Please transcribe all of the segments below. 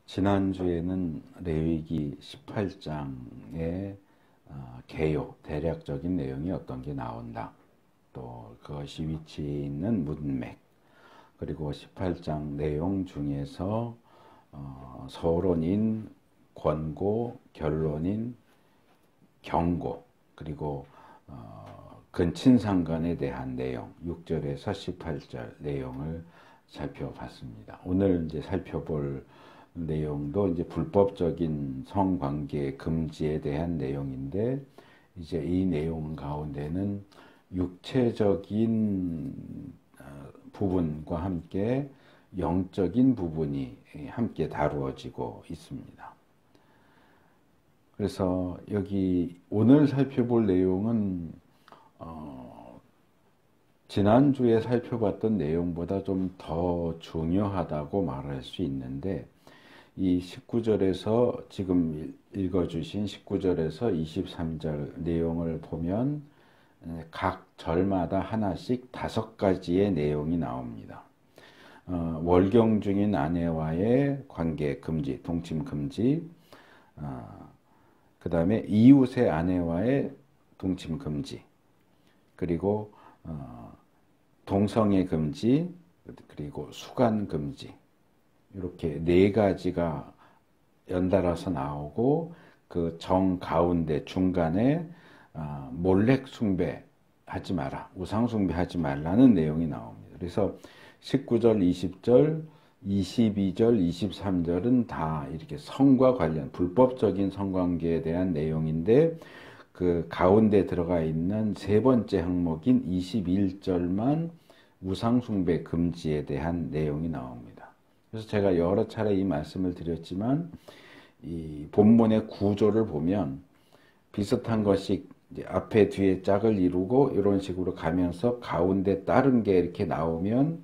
지난주에는 레위기 18장의 개요, 대략적인 내용이 어떤 게 나온다. 또 그것이 위치 있는 문맥, 그리고 18장 내용 중에서 서론인, 권고, 결론인, 경고, 그리고 근친상간에 대한 내용, 6절에서 18절 내용을 살펴봤습니다. 오늘 이제 살펴볼 내용도 이제 불법적인 성관계 금지에 대한 내용인데, 이제 이 내용 가운데는 육체적인 부분과 함께 영적인 부분이 함께 다루어지고 있습니다. 그래서 여기 오늘 살펴볼 내용은 지난주에 살펴봤던 내용보다 좀 더 중요하다고 말할 수 있는데, 이 19절에서 지금 읽어주신 19절에서 23절 내용을 보면 각 절마다 하나씩 5가지의 내용이 나옵니다. 월경 중인 아내와의 관계 금지, 동침 금지, 그 다음에 이웃의 아내와의 동침 금지, 그리고 동성애 금지, 그리고 수간 금지, 이렇게 4가지가 연달아서 나오고, 그 정 가운데 중간에 몰렉 숭배하지 마라, 우상 숭배하지 말라는 내용이 나옵니다. 그래서 19절, 20절, 22절, 23절은 다 이렇게 성과 관련, 불법적인 성관계에 대한 내용인데, 그 가운데 들어가 있는 3번째 항목인 21절만 우상숭배 금지에 대한 내용이 나옵니다. 그래서 제가 여러 차례 이 말씀을 드렸지만, 이 본문의 구조를 보면 비슷한 것이 이제 앞에 뒤에 짝을 이루고 이런 식으로 가면서 가운데 다른 게 이렇게 나오면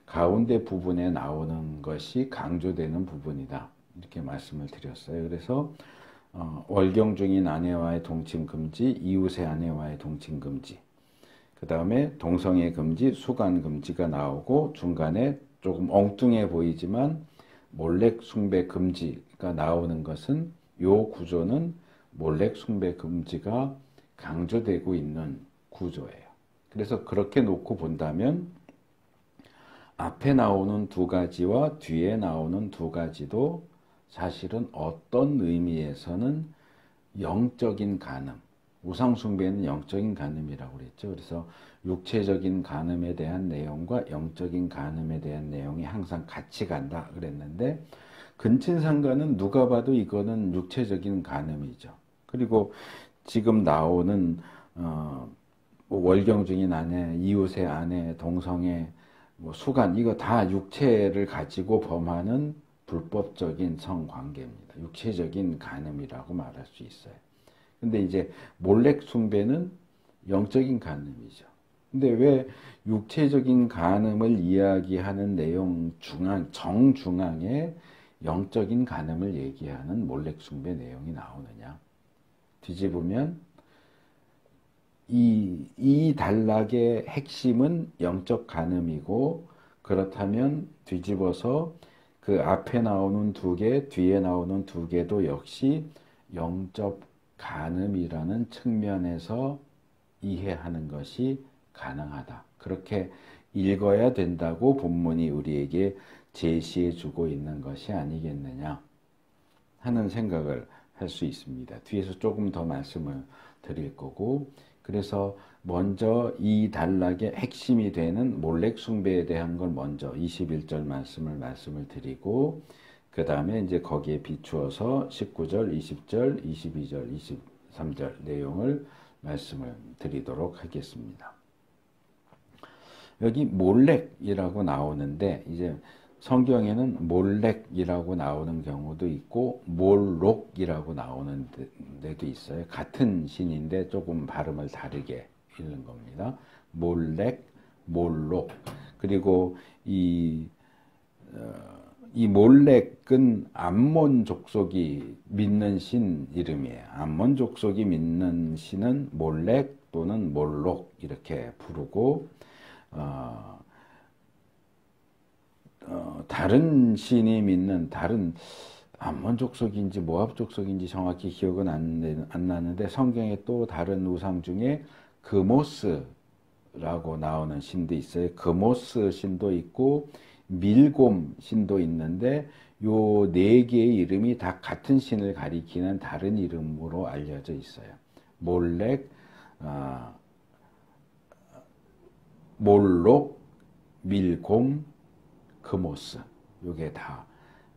가운데 부분에 나오는 것이 강조되는 부분이다, 이렇게 말씀을 드렸어요. 그래서 월경 중인 아내와의 동침 금지, 이웃의 아내와의 동침 금지, 그 다음에 동성애 금지, 수간 금지가 나오고, 중간에 조금 엉뚱해 보이지만 몰렉 숭배 금지가 나오는 것은, 요 구조는 몰렉 숭배 금지가 강조되고 있는 구조예요. 그래서 그렇게 놓고 본다면 앞에 나오는 2가지와 뒤에 나오는 2가지도 사실은 어떤 의미에서는 영적인 간음, 우상숭배는 영적인 간음이라고 그랬죠. 그래서 육체적인 간음에 대한 내용과 영적인 간음에 대한 내용이 항상 같이 간다 그랬는데, 근친상간은 누가 봐도 이거는 육체적인 간음이죠. 그리고 지금 나오는 월경 중인 아내, 이웃의 아내, 동성애, 수간, 이거 다 육체를 가지고 범하는 불법적인 성관계입니다. 육체적인 간음이라고 말할 수 있어요. 근데 이제 몰렉 숭배는 영적인 간음이죠. 근데 왜 육체적인 간음을 이야기하는 내용 정중앙에 영적인 간음을 얘기하는 몰렉 숭배 내용이 나오느냐? 뒤집으면 이 단락의 핵심은 영적 간음이고, 그렇다면 뒤집어서 그 앞에 나오는 2개, 뒤에 나오는 2개도 역시 영적 간음이라는 측면에서 이해하는 것이 가능하다, 그렇게 읽어야 된다고 본문이 우리에게 제시해 주고 있는 것이 아니겠느냐 하는 생각을 할 수 있습니다. 뒤에서 조금 더 말씀을 드릴 거고, 그래서 먼저 이 단락의 핵심이 되는 몰렉 숭배에 대한 걸 먼저 21절 말씀을 드리고, 그 다음에 이제 거기에 비추어서 19절, 20절, 22절, 23절 내용을 말씀을 드리도록 하겠습니다. 여기 몰렉이라고 나오는데, 이제 성경에는 몰렉이라고 나오는 경우도 있고 몰록이라고 나오는 데도 있어요. 같은 신인데 조금 발음을 다르게 읽는 겁니다. 몰렉, 몰록. 그리고 이 몰렉은 암몬 족속이 믿는 신 이름이에요. 암몬 족속이 믿는 신은 몰렉 또는 몰록 이렇게 부르고, 다른 신이 믿는 다른 암몬 족속인지 모압 족속인지 정확히 기억은 안 나는데 성경에 또 다른 우상 중에 그모스라고 나오는 신도 있어요. 그모스 신도 있고 밀곰 신도 있는데 요 네 개의 이름이 다 같은 신을 가리키는 다른 이름으로 알려져 있어요. 몰렉, 몰록, 밀곰, 그모스. 요게 다.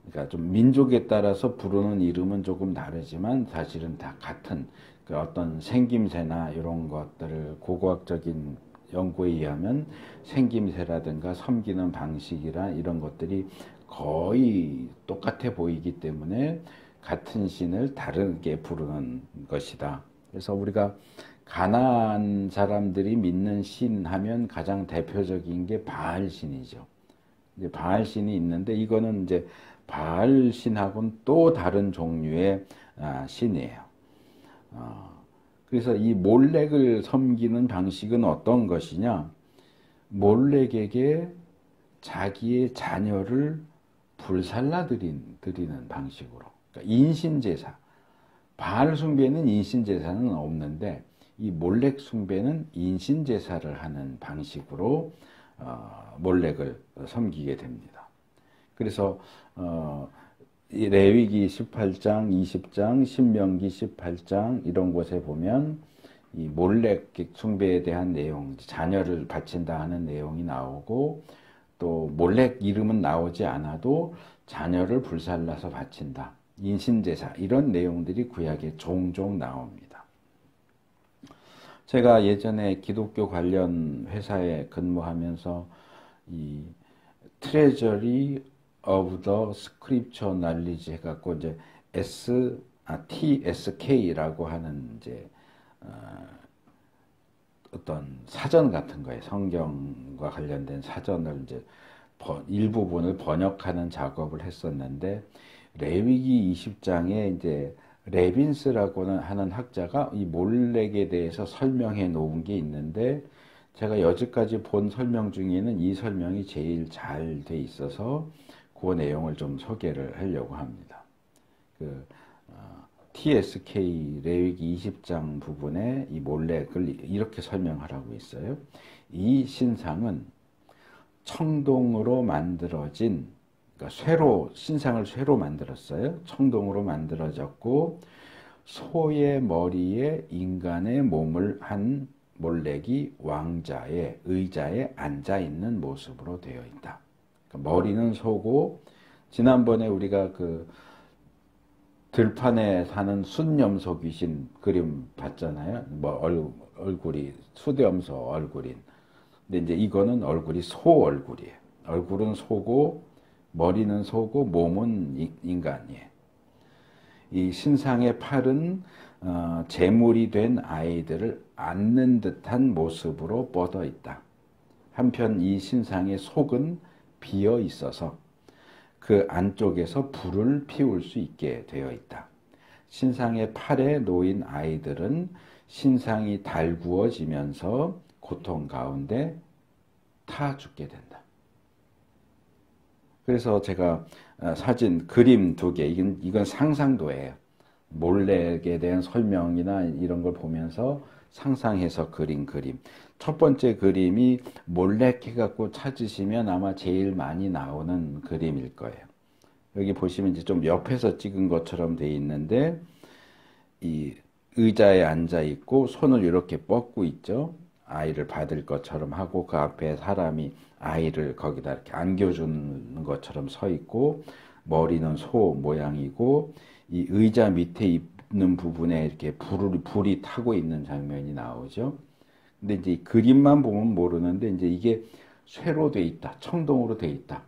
그러니까 좀 민족에 따라서 부르는 이름은 조금 다르지만 사실은 다 같은 그 어떤 생김새나 이런 것들을 고고학적인 연구에 의하면 생김새라든가 섬기는 방식이나 이런 것들이 거의 똑같아 보이기 때문에 같은 신을 다르게 부르는 것이다. 그래서 우리가 가나안 사람들이 믿는 신 하면 가장 대표적인 게 바알 신이죠. 이제 바알 신이 있는데 이거는 이제 바알 신하고는 또 다른 종류의 신이에요. 그래서 이 몰렉을 섬기는 방식은 어떤 것이냐? 몰렉에게 자기의 자녀를 불살라 드리는 방식으로. 그러니까 인신제사. 바알 숭배는 인신제사는 없는데 이 몰렉 숭배는 인신제사를 하는 방식으로 몰렉을 섬기게 됩니다. 그래서 이 레위기 18장, 20장, 신명기 18장 이런 곳에 보면 이 몰렉 숭배에 대한 내용, 자녀를 바친다 하는 내용이 나오고 또 몰렉 이름은 나오지 않아도 자녀를 불살라서 바친다. 인신제사 이런 내용들이 구약에 종종 나옵니다. 제가 예전에 기독교 관련 회사에 근무하면서 이 트레저리 of the Scripture Knowledge 해갖고 이제 TSK라고 하는 이제 어떤 사전 같은 거예요. 성경과 관련된 사전을 이제 일부분을 번역하는 작업을 했었는데 레위기 20장에 이제 레빈스라고는 하는 학자가 이 몰렉에 대해서 설명해 놓은 게 있는데 제가 여지까지 본 설명 중에는 이 설명이 제일 잘 돼 있어서 그 내용을 좀 소개를 하려고 합니다. TSK 레위기 20장 부분에 이 몰렉을 이렇게 설명하라고 있어요. 이 신상은 청동으로 만들어진, 그러니까 신상을 쇠로 만들었어요. 청동으로 만들어졌고 소의 머리에 인간의 몸을 한 몰렉이 왕자의 의자에 앉아 있는 모습으로 되어 있다. 그러니까 머리는 소고 지난번에 우리가 그 들판에 사는 순염소 귀신 그림 봤잖아요. 뭐 얼굴이 수염소 얼굴인. 근데 이제 이거는 얼굴이 소 얼굴이에요. 얼굴은 소고 머리는 소고 몸은 인간이에요. 이 신상의 팔은 제물이 된 아이들을 안는 듯한 모습으로 뻗어 있다. 한편 이 신상의 속은 비어 있어서 그 안쪽에서 불을 피울 수 있게 되어 있다. 신상의 팔에 놓인 아이들은 신상이 달구어지면서 고통 가운데 타 죽게 된다. 그래서 제가 사진, 그림 2개, 이건 상상도예요. 몰렉에 대한 설명이나 이런 걸 보면서 상상해서 그린 그림. 첫 번째 그림이 몰렉 해갖고 찾으시면 아마 제일 많이 나오는 그림일 거예요. 여기 보시면 이제 좀 옆에서 찍은 것처럼 돼 있는데 이 의자에 앉아 있고 손을 이렇게 뻗고 있죠. 아이를 받을 것처럼 하고 그 앞에 사람이 아이를 거기다 이렇게 안겨주는 것처럼 서 있고 머리는 소 모양이고 이 의자 밑에 있는 부분에 이렇게 불이 타고 있는 장면이 나오죠. 근데 이제 이 그림만 보면 모르는데 이제 이게 쇠로 돼 있다. 청동으로 돼 있다.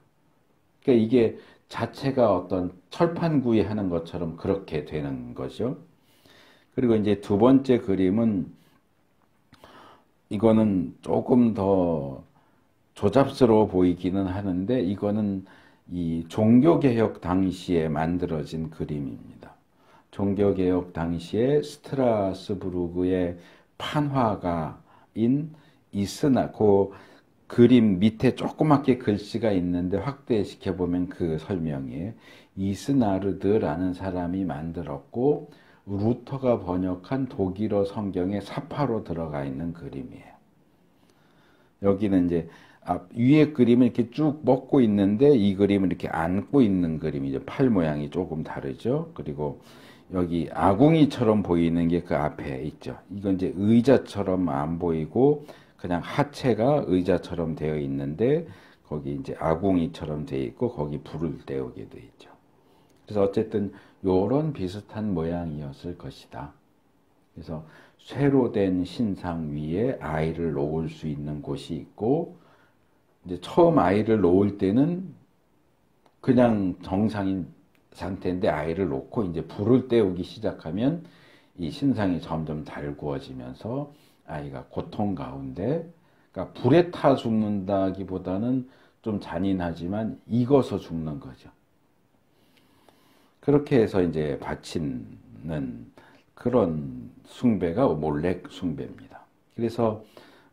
그러니까 이게 자체가 어떤 철판구이 하는 것처럼 그렇게 되는 거죠. 그리고 이제 두 번째 그림은 이거는 조금 더 조잡스러워 보이기는 하는데 이거는 이 종교개혁 당시에 만들어진 그림입니다. 종교개혁 당시에 스트라스부르크의 판화가인 이스나, 그림 밑에 조그맣게 글씨가 있는데 확대시켜 보면 그 설명이에요. 이스나르드라는 사람이 만들었고 루터가 번역한 독일어 성경에 사파로 들어가 있는 그림이에요. 여기는 이제 위에 그림은 이렇게 쭉 먹고 있는데 이 그림은 이렇게 안고 있는 그림이죠. 팔 모양이 조금 다르죠. 그리고 여기 아궁이처럼 보이는 게 그 앞에 있죠. 이건 이제 의자처럼 안 보이고 그냥 하체가 의자처럼 되어 있는데 거기 이제 아궁이처럼 되어 있고 거기 불을 때우게 되어 있죠. 그래서 어쨌든 요런 비슷한 모양이었을 것이다. 그래서 쇠로 된 신상 위에 아이를 놓을 수 있는 곳이 있고 이제 처음 아이를 놓을 때는 그냥 정상인 상태인데 아이를 놓고 이제 불을 때우기 시작하면 이 신상이 점점 달구어지면서 아이가 고통 가운데, 그러니까 불에 타 죽는다기보다는 좀 잔인하지만 익어서 죽는 거죠. 그렇게 해서 이제 바치는 그런 숭배가 몰렉 숭배입니다. 그래서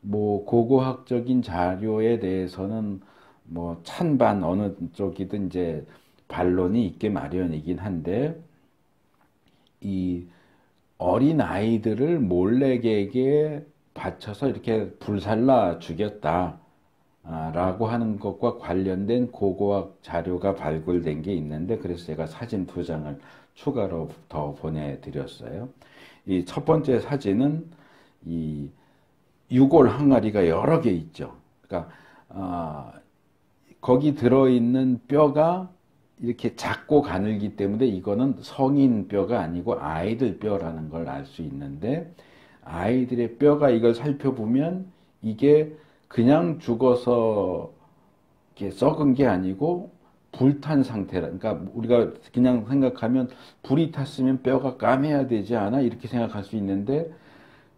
뭐 고고학적인 자료에 대해서는 뭐 찬반 어느 쪽이든 이제 반론이 있게 마련이긴 한데 이 어린 아이들을 몰렉에게 바쳐서 이렇게 불살라 죽였다 라고 하는 것과 관련된 고고학 자료가 발굴된 게 있는데 그래서 제가 사진 2장을 추가로 더 보내드렸어요. 이 첫 번째 사진은 이 유골 항아리가 여러 개 있죠. 그러니까 거기 들어있는 뼈가 이렇게 작고 가늘기 때문에 이거는 성인 뼈가 아니고 아이들 뼈라는 걸 알 수 있는데 아이들의 뼈가 이걸 살펴보면 이게 그냥 죽어서 이렇게 썩은 게 아니고 불탄 상태라. 그러니까 우리가 그냥 생각하면 불이 탔으면 뼈가 까매야 되지 않아? 이렇게 생각할 수 있는데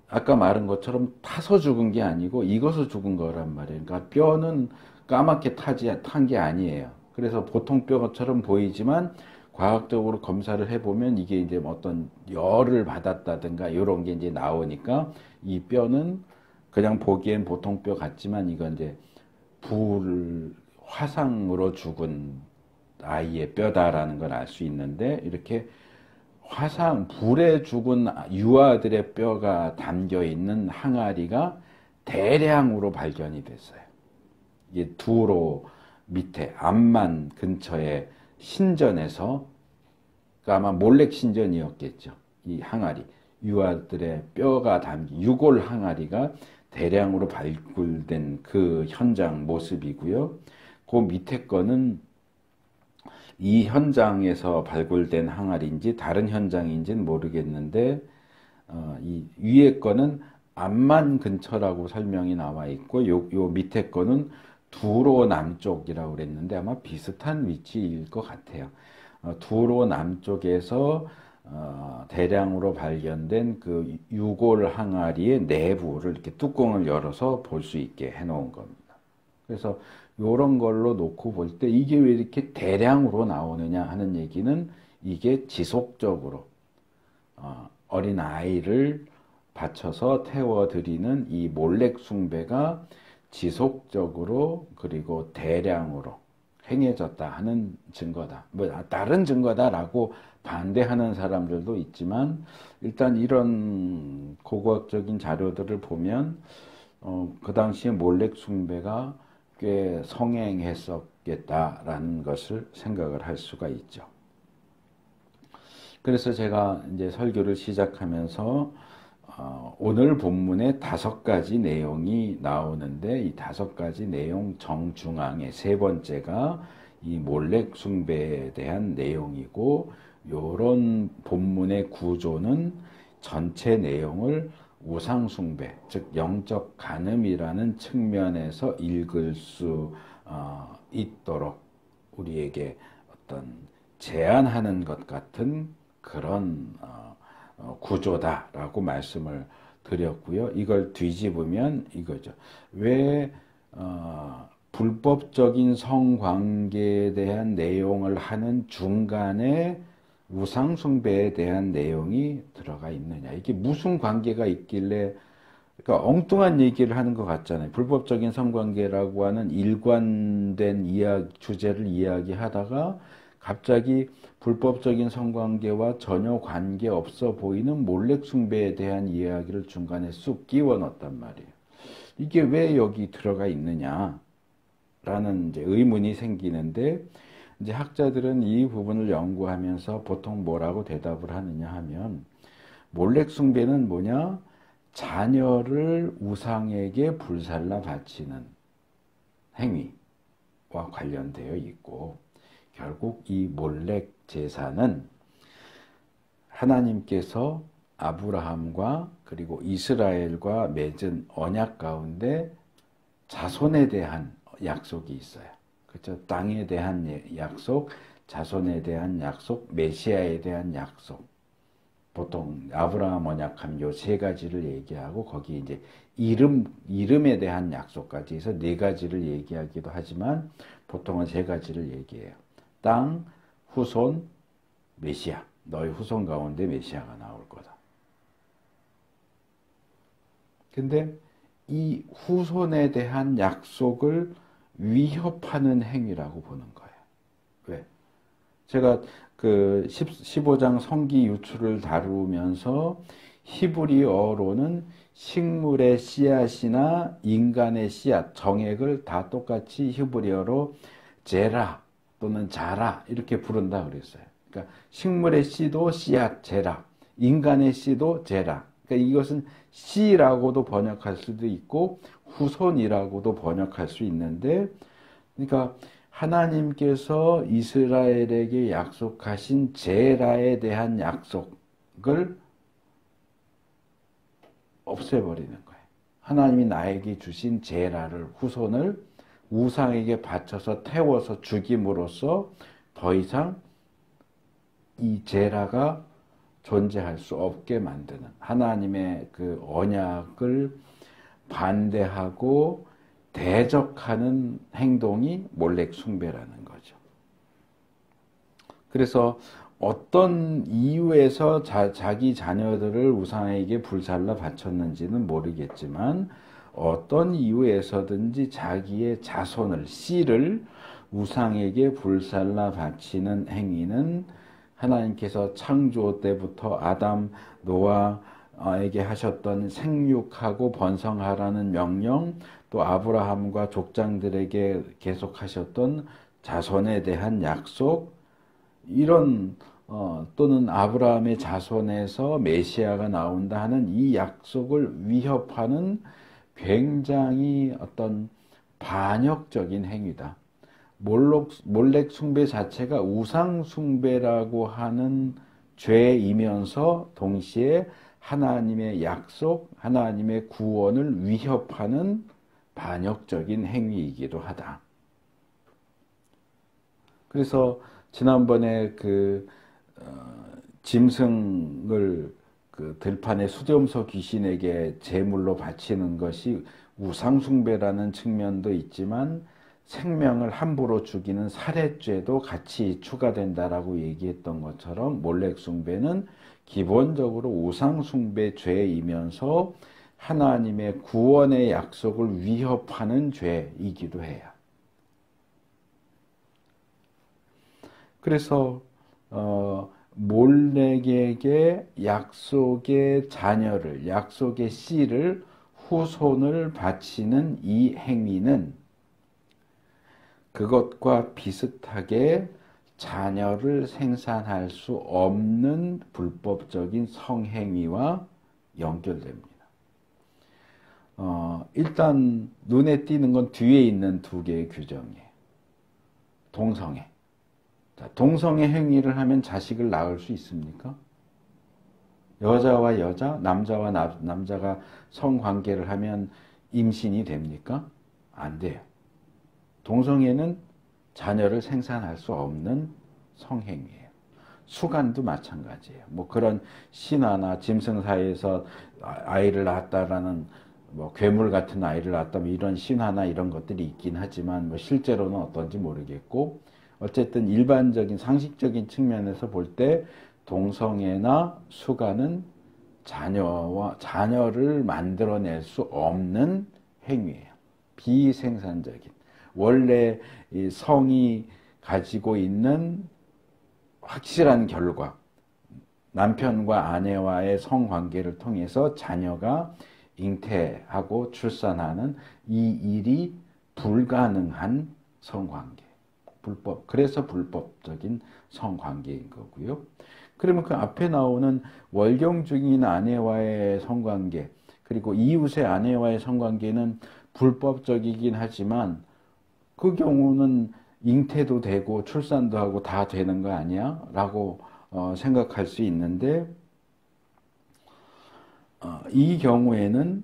아까 말한 것처럼 타서 죽은 게 아니고 익어서 죽은 거란 말이에요. 그러니까 뼈는 까맣게 탄 게 아니에요. 그래서 보통 뼈처럼 보이지만 과학적으로 검사를 해보면 이게 이제 어떤 열을 받았다든가 이런 게 이제 나오니까 이 뼈는 그냥 보기엔 보통 뼈 같지만 이건 이제 화상으로 죽은 아이의 뼈다라는 걸 알 수 있는데 이렇게 불에 죽은 유아들의 뼈가 담겨 있는 항아리가 대량으로 발견이 됐어요. 이게 두로 밑에 암만 근처에 신전에서 그러니까 아마 몰렉 신전이었겠죠. 이 항아리 유아들의 뼈가 담긴 유골 항아리가 대량으로 발굴된 그 현장 모습이고요. 그 밑에 거는 이 현장에서 발굴된 항아리인지 다른 현장인지는 모르겠는데 이 위에 거는 암만 근처라고 설명이 나와 있고 요 밑에 거는 두로 남쪽이라고 그랬는데 아마 비슷한 위치일 것 같아요. 두로 남쪽에서 대량으로 발견된 그 유골 항아리의 내부를 이렇게 뚜껑을 열어서 볼 수 있게 해놓은 겁니다. 그래서 이런 걸로 놓고 볼 때 이게 왜 이렇게 대량으로 나오느냐 하는 얘기는 이게 지속적으로 어린 아이를 바쳐서 태워드리는 이 몰렉 숭배가 지속적으로 그리고 대량으로 행해졌다 하는 증거다. 뭐 다른 증거다라고 반대하는 사람들도 있지만 일단 이런 고고학적인 자료들을 보면 그 당시에 몰렉 숭배가 꽤 성행했었겠다라는 것을 생각을 할 수가 있죠. 그래서 제가 이제 설교를 시작하면서 오늘 본문에 5가지 내용이 나오는데 이 5가지 내용 정중앙에 세 번째가 이 몰렉 숭배에 대한 내용이고 요런 본문의 구조는 전체 내용을 우상 숭배, 즉 영적 간음이라는 측면에서 읽을 수 있도록 우리에게 어떤 제안하는 것 같은 그런 구조다라고 말씀을 드렸고요. 이걸 뒤집으면 이거죠. 왜 불법적인 성관계에 대한 내용을 하는 중간에 우상숭배에 대한 내용이 들어가 있느냐. 이게 무슨 관계가 있길래 그러니까 엉뚱한 얘기를 하는 것 같잖아요. 불법적인 성관계라고 하는 일관된 주제를 이야기하다가 갑자기 불법적인 성관계와 전혀 관계없어 보이는 몰래숭배에 대한 이야기를 중간에 쑥 끼워 넣었단 말이에요. 이게 왜 여기 들어가 있느냐라는 이제 의문이 생기는데, 이제 학자들은 이 부분을 연구하면서 보통 뭐라고 대답을 하느냐 하면, 몰래숭배는 뭐냐? 자녀를 우상에게 불살라 바치는 행위와 관련되어 있고, 결국 이 몰렉 제사는 하나님께서 아브라함과 그리고 이스라엘과 맺은 언약 가운데 자손에 대한 약속이 있어요. 그렇죠? 땅에 대한 약속, 자손에 대한 약속, 메시아에 대한 약속. 보통 아브라함 언약하면 요 세 가지를 얘기하고 거기 이제 이름에 대한 약속까지 해서 네 가지를 얘기하기도 하지만 보통은 세 가지를 얘기해요. 땅, 후손, 메시아. 너희 후손 가운데 메시아가 나올 거다. 근데 이 후손에 대한 약속을 위협하는 행위라고 보는 거예요. 왜? 제가 그 15장 성기 유출을 다루면서 히브리어로는 식물의 씨앗이나 인간의 씨앗, 정액을 다 똑같이 히브리어로 제라 또는 자라 이렇게 부른다 그랬어요. 그러니까 식물의 씨도 씨앗, 제라, 인간의 씨도 제라. 그러니까 이것은 씨라고도 번역할 수도 있고 후손이라고도 번역할 수 있는데, 그러니까 하나님께서 이스라엘에게 약속하신 제라에 대한 약속을 없애버리는 거예요. 하나님이 나에게 주신 제라를, 후손을 우상에게 바쳐서 태워서 죽임으로써 더 이상 이 제라가 존재할 수 없게 만드는, 하나님의 그 언약을 반대하고 대적하는 행동이 몰렉 숭배라는 거죠. 그래서 어떤 이유에서 자기 자녀들을 우상에게 불살라 바쳤는지는 모르겠지만 어떤 이유에서든지 자기의 자손을, 씨를 우상에게 불살라 바치는 행위는 하나님께서 창조 때부터 아담, 노아에게 하셨던 생육하고 번성하라는 명령, 또 아브라함과 족장들에게 계속하셨던 자손에 대한 약속, 이런 또는 아브라함의 자손에서 메시아가 나온다 하는 이 약속을 위협하는 굉장히 어떤 반역적인 행위다. 몰렉 숭배 자체가 우상 숭배라고 하는 죄이면서 동시에 하나님의 약속, 하나님의 구원을 위협하는 반역적인 행위이기도 하다. 그래서 지난번에 짐승을 들판의 수렴소 귀신에게 제물로 바치는 것이 우상숭배라는 측면도 있지만 생명을 함부로 죽이는 살해죄도 같이 추가된다라고 얘기했던 것처럼 몰렉숭배는 기본적으로 우상숭배 죄이면서 하나님의 구원의 약속을 위협하는 죄이기도 해요. 그래서 몰렉에게 약속의 자녀를, 약속의 씨를, 후손을 바치는 이 행위는 그것과 비슷하게 자녀를 생산할 수 없는 불법적인 성행위와 연결됩니다. 일단 눈에 띄는 건 뒤에 있는 두 개의 규정이에요. 동성애. 자, 동성애 행위를 하면 자식을 낳을 수 있습니까? 여자와 여자, 남자와 남자가 성관계를 하면 임신이 됩니까? 안 돼요. 동성애는 자녀를 생산할 수 없는 성행위예요. 수간도 마찬가지예요. 뭐 그런 신화나 짐승 사이에서 아이를 낳았다라는 뭐 괴물 같은 아이를 낳았다 뭐 이런 신화나 이런 것들이 있긴 하지만 뭐 실제로는 어떤지 모르겠고, 어쨌든 일반적인 상식적인 측면에서 볼 때 동성애나 수간은 자녀를 만들어낼 수 없는 행위예요. 비생산적인. 원래 이 성이 가지고 있는 확실한 결과, 남편과 아내와의 성관계를 통해서 자녀가 잉태하고 출산하는 이 일이 불가능한 성관계. 그래서 불법적인 성관계인 거고요. 그러면 그 앞에 나오는 월경 중인 아내와의 성관계, 그리고 이웃의 아내와의 성관계는 불법적이긴 하지만 그 경우는 잉태도 되고 출산도 하고 다 되는 거 아니야? 라고 생각할 수 있는데 이 경우에는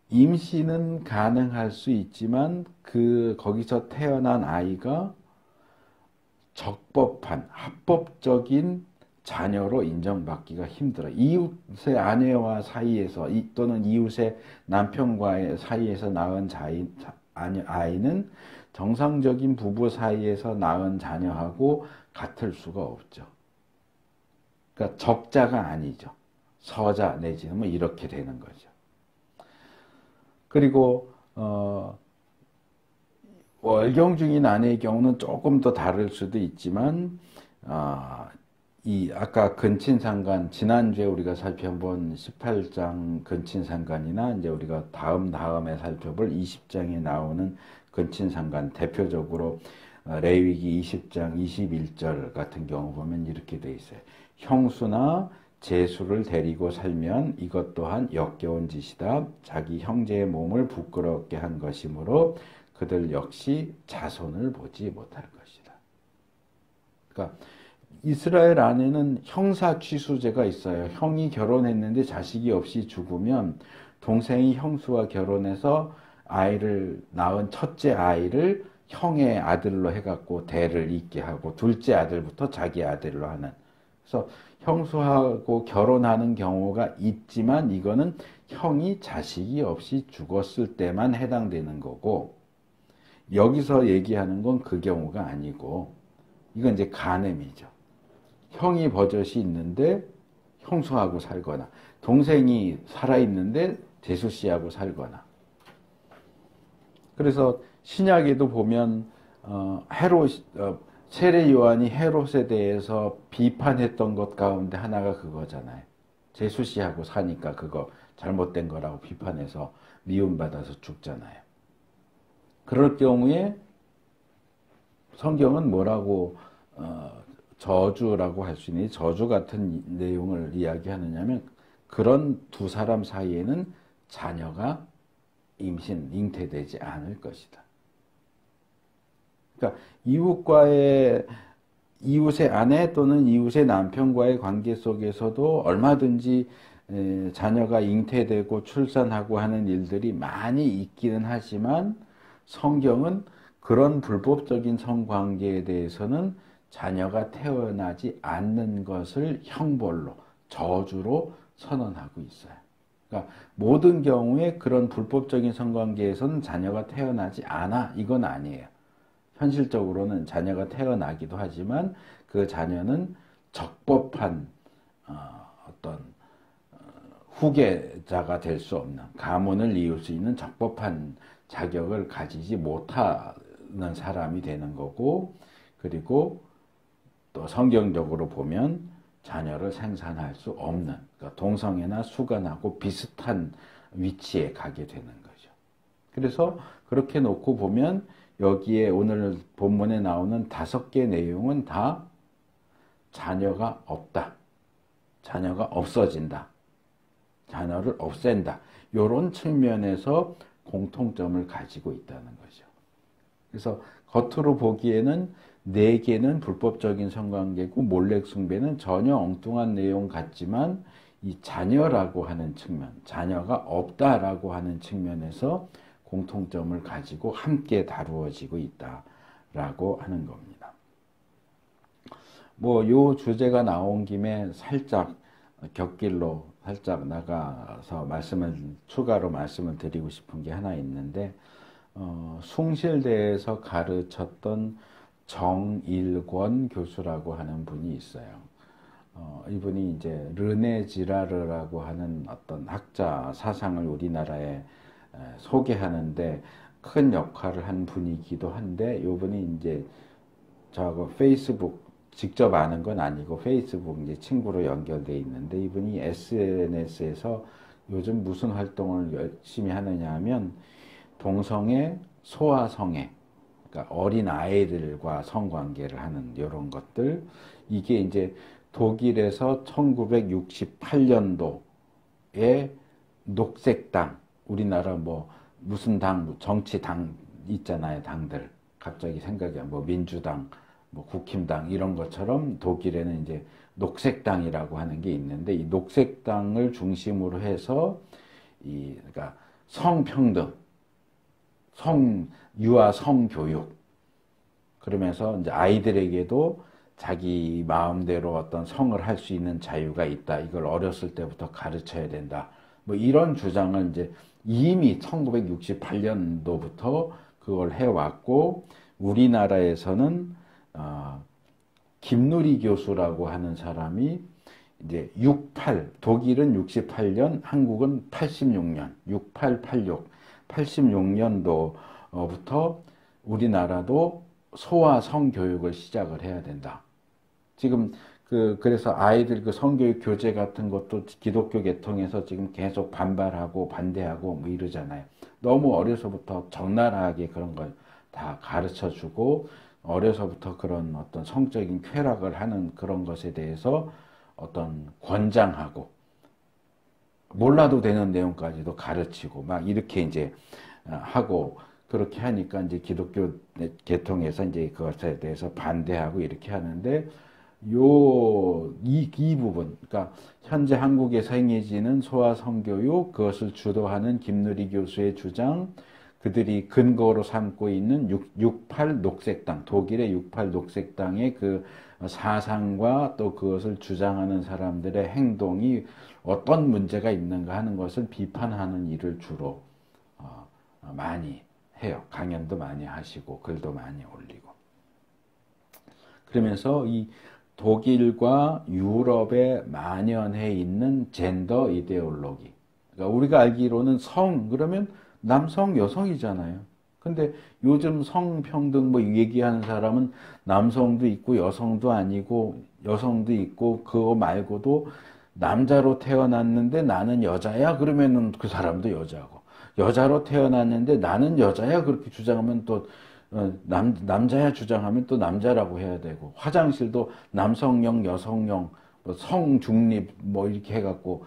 임신은 가능할 수 있지만 거기서 태어난 아이가 적법한 합법적인 자녀로 인정받기가 힘들어. 이웃의 아내와 사이에서 또는 이웃의 남편과의 사이에서 낳은 아이는 정상적인 부부 사이에서 낳은 자녀하고 같을 수가 없죠. 그러니까 적자가 아니죠. 서자 내지는 뭐 이렇게 되는 거죠. 그리고 월경 중인 아내의 경우는 조금 더 다를 수도 있지만 아까 근친상간, 지난주에 우리가 살펴본 18장 근친상간이나 이제 우리가 다음에 살펴볼 20장에 나오는 근친상간, 대표적으로 레위기 20장 21절 같은 경우 보면 이렇게 돼 있어요. 형수나 제수를 데리고 살면 이것 또한 역겨운 짓이다. 자기 형제의 몸을 부끄럽게 한 것이므로 그들 역시 자손을 보지 못할 것이다. 그러니까 이스라엘 안에는 형사 취수제가 있어요. 형이 결혼했는데 자식이 없이 죽으면 동생이 형수와 결혼해서 아이를 낳은 첫째 아이를 형의 아들로 해갖고 대를 잇게 하고 둘째 아들부터 자기 아들로 하는. 그래서 형수하고 결혼하는 경우가 있지만 이거는 형이 자식이 없이 죽었을 때만 해당되는 거고 여기서 얘기하는 건 그 경우가 아니고 이건 이제 간음이죠. 형이 버젓이 있는데 형수하고 살거나 동생이 살아있는데 제수씨하고 살거나. 그래서 신약에도 보면 세례 요한이 헤롯에 대해서 비판했던 것 가운데 하나가 그거잖아요. 제수씨하고 사니까 그거 잘못된 거라고 비판해서 미움받아서 죽잖아요. 그럴 경우에 성경은 뭐라고 저주라고 할 수 있는 저주 같은 내용을 이야기하느냐면 그런 두 사람 사이에는 자녀가 잉태되지 않을 것이다. 그러니까 이웃의 아내 또는 이웃의 남편과의 관계 속에서도 얼마든지 자녀가 잉태되고 출산하고 하는 일들이 많이 있기는 하지만 성경은 그런 불법적인 성관계에 대해서는 자녀가 태어나지 않는 것을 형벌로, 저주로 선언하고 있어요. 그러니까 모든 경우에 그런 불법적인 성관계에서는 자녀가 태어나지 않아. 이건 아니에요. 현실적으로는 자녀가 태어나기도 하지만 그 자녀는 적법한 어떤 후계자가 될 수 없는, 가문을 이을 수 있는 적법한 자격을 가지지 못하는 사람이 되는 거고, 그리고 또 성경적으로 보면 자녀를 생산할 수 없는, 그러니까 동성애나 수간하고 비슷한 위치에 가게 되는 거죠. 그래서 그렇게 놓고 보면 여기에 오늘 본문에 나오는 5개 내용은 다 자녀가 없다, 자녀가 없어진다, 자녀를 없앤다, 이런 측면에서 공통점을 가지고 있다는 거죠. 그래서 겉으로 보기에는 4개는 불법적인 성관계고 몰렉 숭배는 전혀 엉뚱한 내용 같지만 이 자녀라고 하는 측면, 자녀가 없다라고 하는 측면에서 공통점을 가지고 함께 다루어지고 있다라고 하는 겁니다. 요 주제가 나온 김에 살짝 곁길로 살짝 나가서 추가로 말씀을 드리고 싶은 게 하나 있는데, 숭실대에서 가르쳤던 정일권 교수라고 하는 분이 있어요. 이분이 이제 르네 지라르라고 하는 어떤 학자 사상을 우리나라에 소개하는데 큰 역할을 한 분이기도 한데, 이분이 이제 저하고 페이스북 직접 아는 건 아니고 페이스북 이제 친구로 연결돼 있는데, 이분이 SNS에서 요즘 무슨 활동을 열심히 하느냐 하면 동성애, 소아성애, 그러니까 어린 아이들과 성관계를 하는 이런 것들, 이게 이제 독일에서 1968년도에 녹색당, 우리나라 뭐 무슨 당, 정치당 있잖아요, 당들. 갑자기 생각이 안, 뭐 민주당, 뭐 국힘당 이런 것처럼 독일에는 이제 녹색당이라고 하는 게 있는데, 이 녹색당을 중심으로 해서 그러니까 성평등, 유아 성교육, 그러면서 이제 아이들에게도 자기 마음대로 어떤 성을 할 수 있는 자유가 있다. 이걸 어렸을 때부터 가르쳐야 된다. 뭐 이런 주장을 이제 이미 1968년도부터 그걸 해왔고, 우리나라에서는 김누리 교수라고 하는 사람이 이제 독일은 68년, 한국은 86년, 68, 86, 86년도부터 우리나라도 소아 성교육을 시작을 해야 된다. 지금 그래서 아이들 그 성교육 교재 같은 것도 기독교 계통에서 지금 계속 반발하고 반대하고 뭐 이러잖아요. 너무 어려서부터 적나라하게 그런 걸 다 가르쳐 주고, 어려서부터 그런 어떤 성적인 쾌락을 하는 그런 것에 대해서 어떤 권장하고, 몰라도 되는 내용까지도 가르치고 막 이렇게 이제 하고, 그렇게 하니까 이제 기독교 계통에서 이제 그것에 대해서 반대하고 이렇게 하는데, 이 부분, 그러니까 현재 한국에서 행해지는 소아 성교육, 그것을 주도하는 김누리 교수의 주장, 그들이 근거로 삼고 있는 68 녹색당, 독일의 68 녹색당의 그 사상과 또 그것을 주장하는 사람들의 행동이 어떤 문제가 있는가 하는 것을 비판하는 일을 주로 많이 해요. 강연도 많이 하시고 글도 많이 올리고. 그러면서 이 독일과 유럽에 만연해 있는 젠더 이데올로기, 그러니까 우리가 알기로는 성 그러면 남성 여성이잖아요. 근데 요즘 성평등 뭐 얘기하는 사람은 남성도 있고 여성도 아니고 여성도 있고, 그거 말고도 남자로 태어났는데 나는 여자야 그러면은 그 사람도 여자고, 여자로 태어났는데 나는 여자야 그렇게 주장하면 또 남자야 주장하면 또 남자라고 해야 되고, 화장실도 남성용 여성용 뭐 성중립 뭐 이렇게 해갖고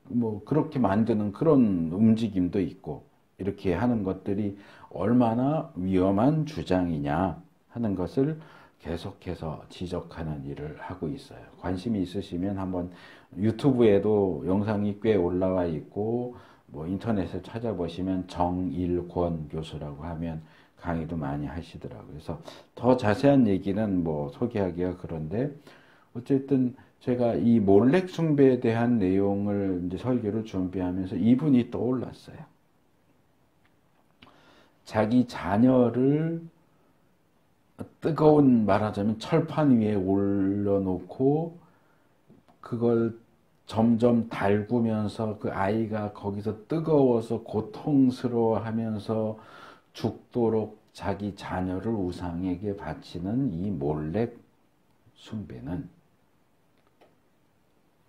뭐 그렇게 만드는 그런 움직임도 있고, 이렇게 하는 것들이 얼마나 위험한 주장이냐 하는 것을 계속해서 지적하는 일을 하고 있어요. 관심이 있으시면 한번 유튜브에도 영상이 꽤 올라와 있고, 뭐 인터넷에 찾아보시면 정일권 교수라고 하면 강의도 많이 하시더라고요. 그래서 더 자세한 얘기는 뭐 소개하기가 그런데, 어쨌든 제가 이 몰렉 숭배에 대한 내용을 이제 설교를 준비하면서 이분이 떠올랐어요. 자기 자녀를 뜨거운, 말하자면 철판 위에 올려놓고 그걸 점점 달구면서 그 아이가 거기서 뜨거워서 고통스러워하면서 죽도록 자기 자녀를 우상에게 바치는 이 몰렉 숭배는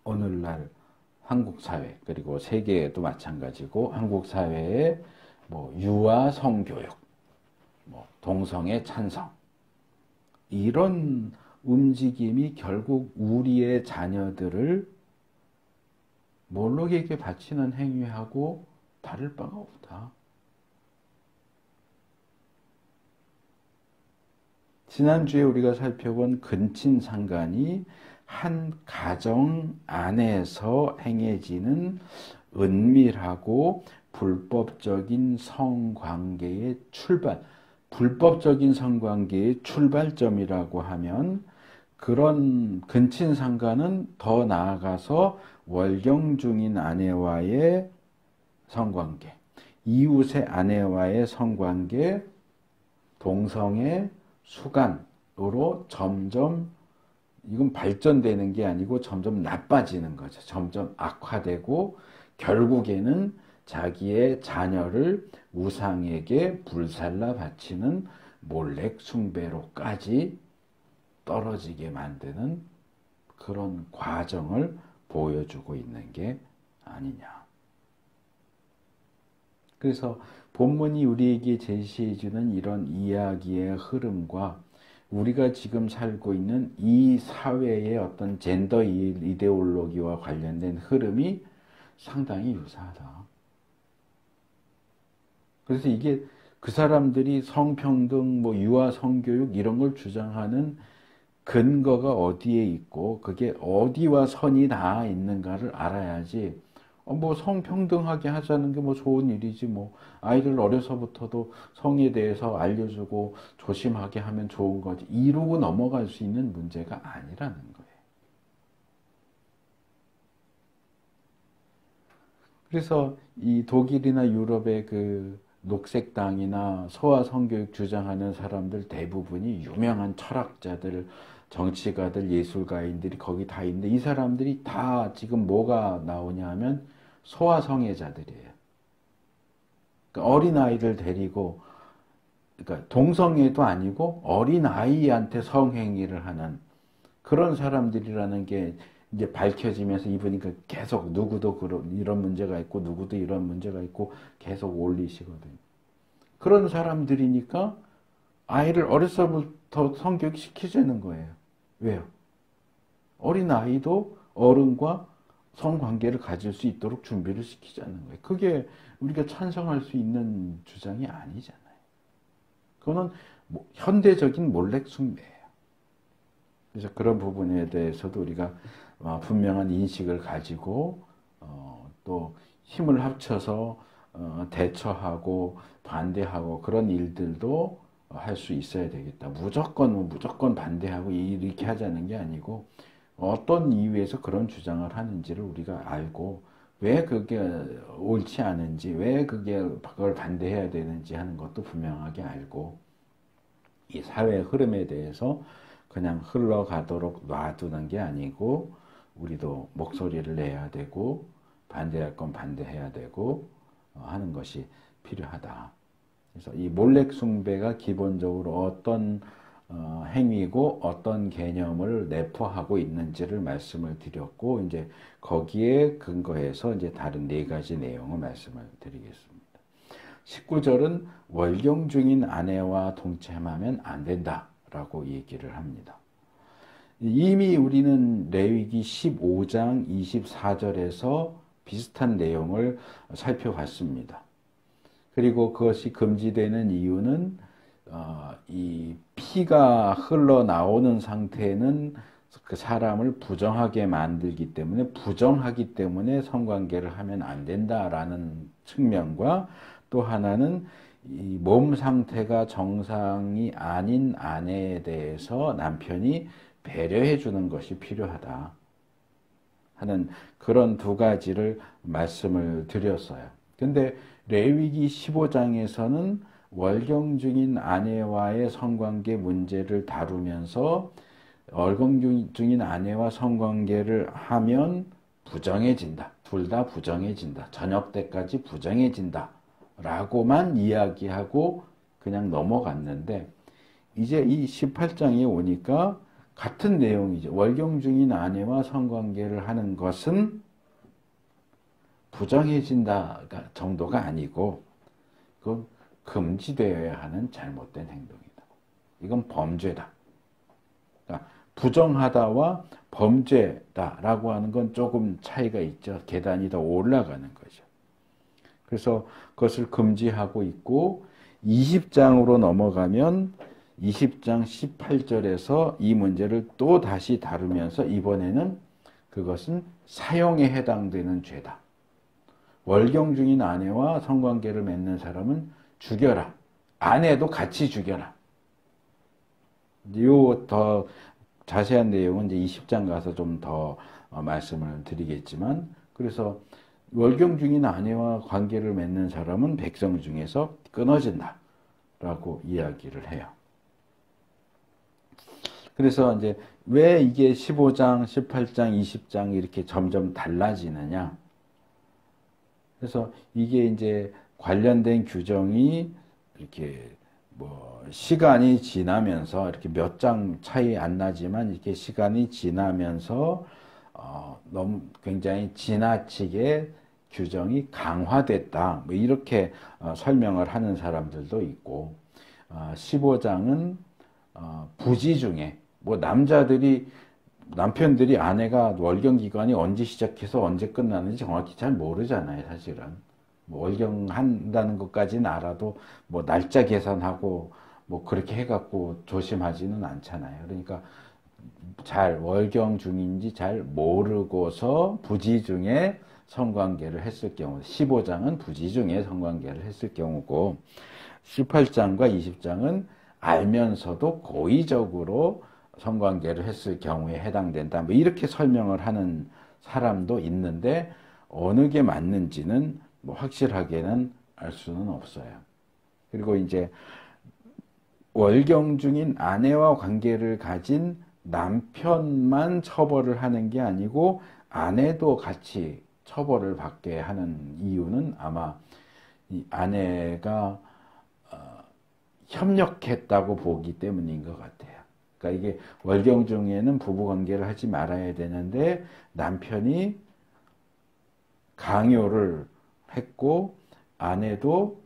오늘날 한국 사회, 그리고 세계에도 마찬가지고, 한국 사회에 뭐 유아 성교육, 뭐 동성애 찬성, 이런 움직임이 결국 우리의 자녀들을 몰록에게 바치는 행위하고 다를 바가 없다. 지난주에 우리가 살펴본 근친상간이 한 가정 안에서 행해지는 은밀하고 불법적인 성관계의 불법적인 성관계의 출발점이라고 하면, 그런 근친상간은 더 나아가서 월경 중인 아내와의 성관계, 이웃의 아내와의 성관계, 동성애, 수간으로 점점 이건 발전되는 게 아니고 점점 나빠지는 거죠. 점점 악화되고 결국에는 자기의 자녀를 우상에게 불살라 바치는 몰렉 숭배로까지 떨어지게 만드는 그런 과정을 보여주고 있는 게 아니냐. 그래서 본문이 우리에게 제시해주는 이런 이야기의 흐름과 우리가 지금 살고 있는 이 사회의 어떤 젠더 이데올로기와 관련된 흐름이 상당히 유사하다. 그래서 이게 그 사람들이 성평등, 뭐 유아 성교육 이런 걸 주장하는 근거가 어디에 있고 그게 어디와 선이 닿아 있는가를 알아야지. 뭐 성평등하게 하자는 게 뭐 좋은 일이지 뭐 아이들 어려서부터도 성에 대해서 알려주고 조심하게 하면 좋은 거지 이러고 넘어갈 수 있는 문제가 아니라는 거예요. 그래서 이 독일이나 유럽의 그 녹색당이나 소아 성교육 주장하는 사람들 대부분이 유명한 철학자들, 정치가들, 예술가인들이 거기 다 있는데 이 사람들이 다 지금 뭐가 나오냐 하면 소아 성애자들이에요. 그러니까 어린아이를 데리고 그러니까 동성애도 아니고 어린아이한테 성행위를 하는 그런 사람들이라는 게 이제 밝혀지면서 이분이 계속 누구도 이런 문제가 있고 누구도 이런 문제가 있고 계속 올리시거든요. 그런 사람들이니까 아이를 어려서부터 성교육 시키자는 거예요. 왜요? 어린아이도 어른과 성관계를 가질 수 있도록 준비를 시키자는 거예요. 그게 우리가 찬성할 수 있는 주장이 아니잖아요. 그거는 현대적인 몰렉 숭배예요. 그래서 그런 부분에 대해서도 우리가 분명한 인식을 가지고 또 힘을 합쳐서 대처하고 반대하고 그런 일들도 할 수 있어야 되겠다. 무조건 반대하고 이렇게 하자는 게 아니고 어떤 이유에서 그런 주장을 하는지를 우리가 알고 왜 그게 옳지 않은지 왜 그걸 반대해야 되는지 하는 것도 분명하게 알고 이 사회의 흐름에 대해서 그냥 흘러가도록 놔두는 게 아니고 우리도 목소리를 내야 되고 반대할 건 반대해야 되고 하는 것이 필요하다. 그래서 이 몰렉 숭배가 기본적으로 어떤 행위고 어떤 개념을 내포하고 있는지를 말씀을 드렸고 이제 거기에 근거해서 이제 다른 네 가지 내용을 말씀을 드리겠습니다. 19절은 월경 중인 아내와 동침하면 안 된다라고 얘기를 합니다. 이미 우리는 레위기 15장 24절에서 비슷한 내용을 살펴봤습니다. 그리고 그것이 금지되는 이유는 이 피가 흘러나오는 상태는 그 사람을 부정하게 만들기 때문에 부정하기 때문에 성관계를 하면 안 된다라는 측면과 또 하나는 이 몸 상태가 정상이 아닌 아내에 대해서 남편이 배려해 주는 것이 필요하다 하는 그런 두 가지를 말씀을 드렸어요. 근데 레위기 15장에서는 월경 중인 아내와의 성관계 문제를 다루면서 월경 중인 아내와 성관계를 하면 부정해진다. 둘 다 부정해진다. 저녁 때까지 부정해진다. 라고만 이야기하고 그냥 넘어갔는데 이제 이 18장에 오니까 같은 내용이죠. 월경 중인 아내와 성관계를 하는 것은 부정해진다 정도가 아니고 그건 금지되어야 하는 잘못된 행동이다. 이건 범죄다. 그러니까 부정하다와 범죄다라고 하는 건 조금 차이가 있죠. 계단이 더 올라가는 거죠. 그래서 그것을 금지하고 있고 20장으로 넘어가면 20장 18절에서 이 문제를 또 다시 다루면서 이번에는 그것은 사형에 해당되는 죄다. 월경 중인 아내와 성관계를 맺는 사람은 죽여라. 아내도 같이 죽여라. 요 더 자세한 내용은 이제 20장 가서 좀 더 말씀을 드리겠지만 그래서 월경 중인 아내와 관계를 맺는 사람은 백성 중에서 끊어진다. 라고 이야기를 해요. 그래서 이제 왜 이게 15장, 18장, 20장 이렇게 점점 달라지느냐? 그래서 이게 이제 관련된 규정이 이렇게 뭐 시간이 지나면서 이렇게 몇 장 차이 안 나지만 이렇게 시간이 지나면서 너무 굉장히 지나치게 규정이 강화됐다. 뭐 이렇게 설명을 하는 사람들도 있고, 15장은 부지 중에 뭐 남편들이 아내가 월경 기간이 언제 시작해서 언제 끝나는지 정확히 잘 모르잖아요, 사실은. 뭐 월경 한다는 것까지는 알아도 뭐 날짜 계산하고 뭐 그렇게 해갖고 조심하지는 않잖아요. 그러니까 잘 월경 중인지 잘 모르고서 부지 중에 성관계를 했을 경우, 15장은 부지 중에 성관계를 했을 경우고, 18장과 20장은 알면서도 고의적으로 성관계를 했을 경우에 해당된다. 뭐 이렇게 설명을 하는 사람도 있는데 어느 게 맞는지는 뭐 확실하게는 알 수는 없어요. 그리고 이제 월경 중인 아내와 관계를 가진 남편만 처벌을 하는 게 아니고 아내도 같이 처벌을 받게 하는 이유는 아마 이 아내가 협력했다고 보기 때문인 것 같아요. 그러니까 이게 월경 중에는 부부 관계를 하지 말아야 되는데 남편이 강요를 했고 아내도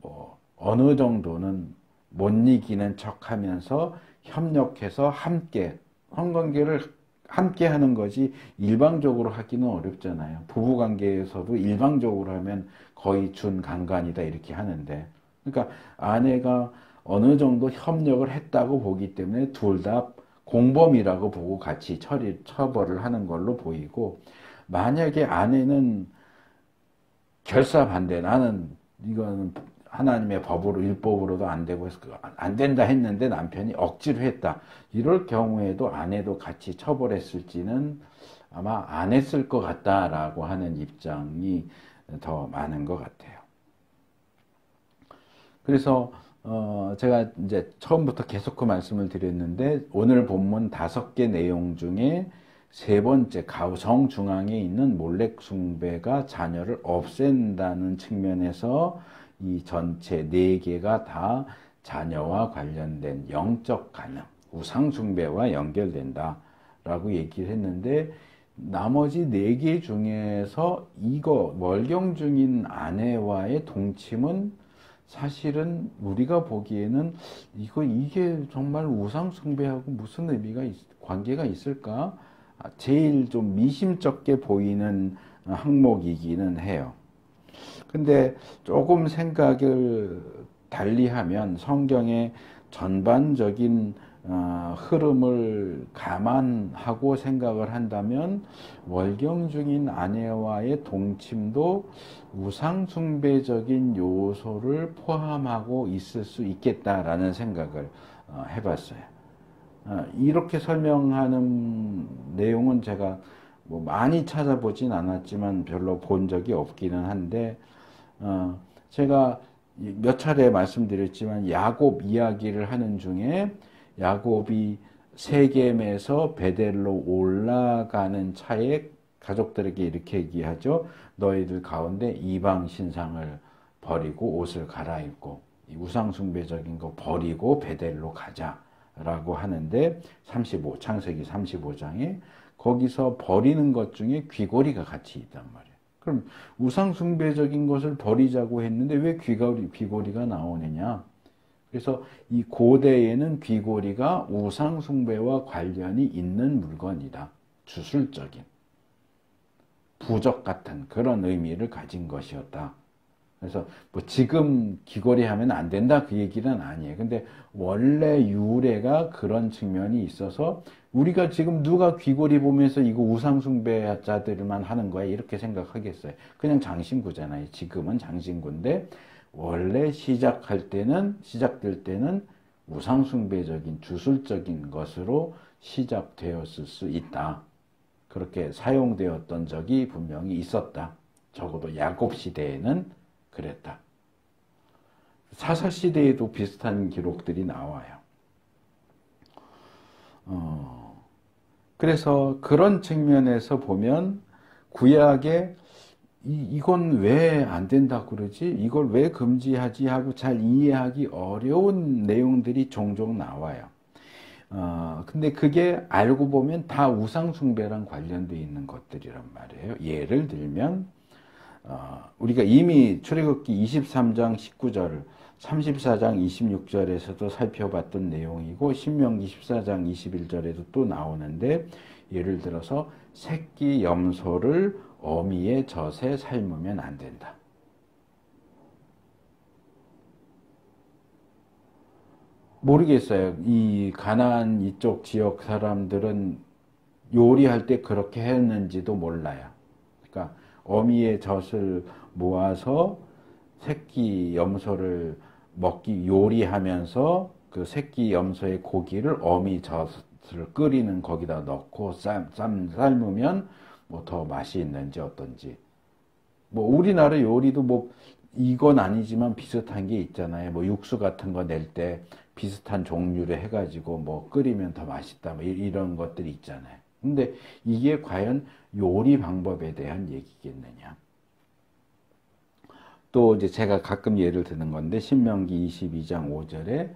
뭐 어느 정도는 못 이기는 척하면서 협력해서 함께 성관계를 함께 하는 것이 일방적으로 하기는 어렵잖아요. 부부 관계에서도 일방적으로 하면 거의 준강간이다 이렇게 하는데, 그러니까 아내가 어느 정도 협력을 했다고 보기 때문에 둘 다 공범이라고 보고 같이 처벌을 하는 걸로 보이고, 만약에 아내는 결사반대, 나는 이거는 하나님의 법으로 율법으로도 안 되고 해서 안 된다 했는데 남편이 억지로 했다. 이럴 경우에도 아내도 같이 처벌했을지는 아마 안 했을 것 같다라고 하는 입장이 더 많은 것 같아요. 그래서 제가 이제 처음부터 계속 그 말씀을 드렸는데 오늘 본문 5개 내용 중에 세 번째 정중앙에 있는 몰렉 숭배가 자녀를 없앤다는 측면에서 이 전체 4개가 다 자녀와 관련된 영적 가능, 우상 숭배와 연결된다 라고 얘기를 했는데, 나머지 4개 중에서 이거 월경 중인 아내와의 동침은 사실은 우리가 보기에는 이게 정말 우상 숭배하고 무슨 관계가 있을까? 제일 좀 미심쩍게 보이는 항목이기는 해요. 근데 조금 생각을 달리하면 성경의 전반적인 흐름을 감안하고 생각을 한다면 월경 중인 아내와의 동침도 우상숭배적인 요소를 포함하고 있을 수 있겠다라는 생각을 해봤어요. 이렇게 설명하는 내용은 제가 뭐 많이 찾아보진 않았지만 별로 본 적이 없기는 한데, 제가 몇 차례 말씀드렸지만 야곱 이야기를 하는 중에 야곱이 세겜에서 베델로 올라가는 차에 가족들에게 이렇게 얘기하죠. 너희들 가운데 이방 신상을 버리고 옷을 갈아입고 우상숭배적인 거 버리고 베델로 가자라고 하는데, 창세기 35장에 거기서 버리는 것 중에 귀고리가 같이 있단 말이에요. 그럼 우상숭배적인 것을 버리자고 했는데 왜 귀고리가 나오느냐? 그래서 이 고대에는 귀고리가 우상숭배와 관련이 있는 물건이다. 주술적인, 부적 같은 그런 의미를 가진 것이었다. 그래서 뭐 지금 귀걸이 하면 안 된다 그 얘기는 아니에요. 근데 원래 유래가 그런 측면이 있어서 우리가 지금 누가 귀걸이 보면서 이거 우상숭배자들만 하는 거야 이렇게 생각하겠어요. 그냥 장신구잖아요. 지금은 장신구인데 원래 시작될 때는 우상숭배적인 주술적인 것으로 시작되었을 수 있다. 그렇게 사용되었던 적이 분명히 있었다. 적어도 야곱 시대에는 그랬다. 사사시대에도 비슷한 기록들이 나와요. 그래서 그런 측면에서 보면 구약에 이건 왜 안 된다고 그러지? 이걸 왜 금지하지? 하고 잘 이해하기 어려운 내용들이 종종 나와요. 근데 그게 알고 보면 다 우상숭배랑 관련되어 있는 것들이란 말이에요. 예를 들면, 우리가 이미 출애굽기 23장 19절, 34장 26절에서도 살펴봤던 내용이고, 신명기 14장 21절에도 또 나오는데, 예를 들어서 새끼 염소를 어미의 젖에 삶으면 안 된다. 모르겠어요. 이 가나안 이쪽 지역 사람들은 요리할 때 그렇게 했는지도 몰라요. 그러니까 어미의 젖을 모아서 새끼 염소를 먹기 요리하면서 그 새끼 염소의 고기를 어미 젖을 끓이는 거기다 넣고 삶으면 뭐 더 맛이 있는지 어떤지. 뭐 우리나라 요리도 뭐 이건 아니지만 비슷한 게 있잖아요. 뭐 육수 같은 거 낼 때 비슷한 종류를 해가지고 뭐 끓이면 더 맛있다. 뭐 이런 것들이 있잖아요. 근데 이게 과연 요리 방법에 대한 얘기겠느냐. 또 이제 제가 가끔 예를 드는 건데 신명기 22장 5절에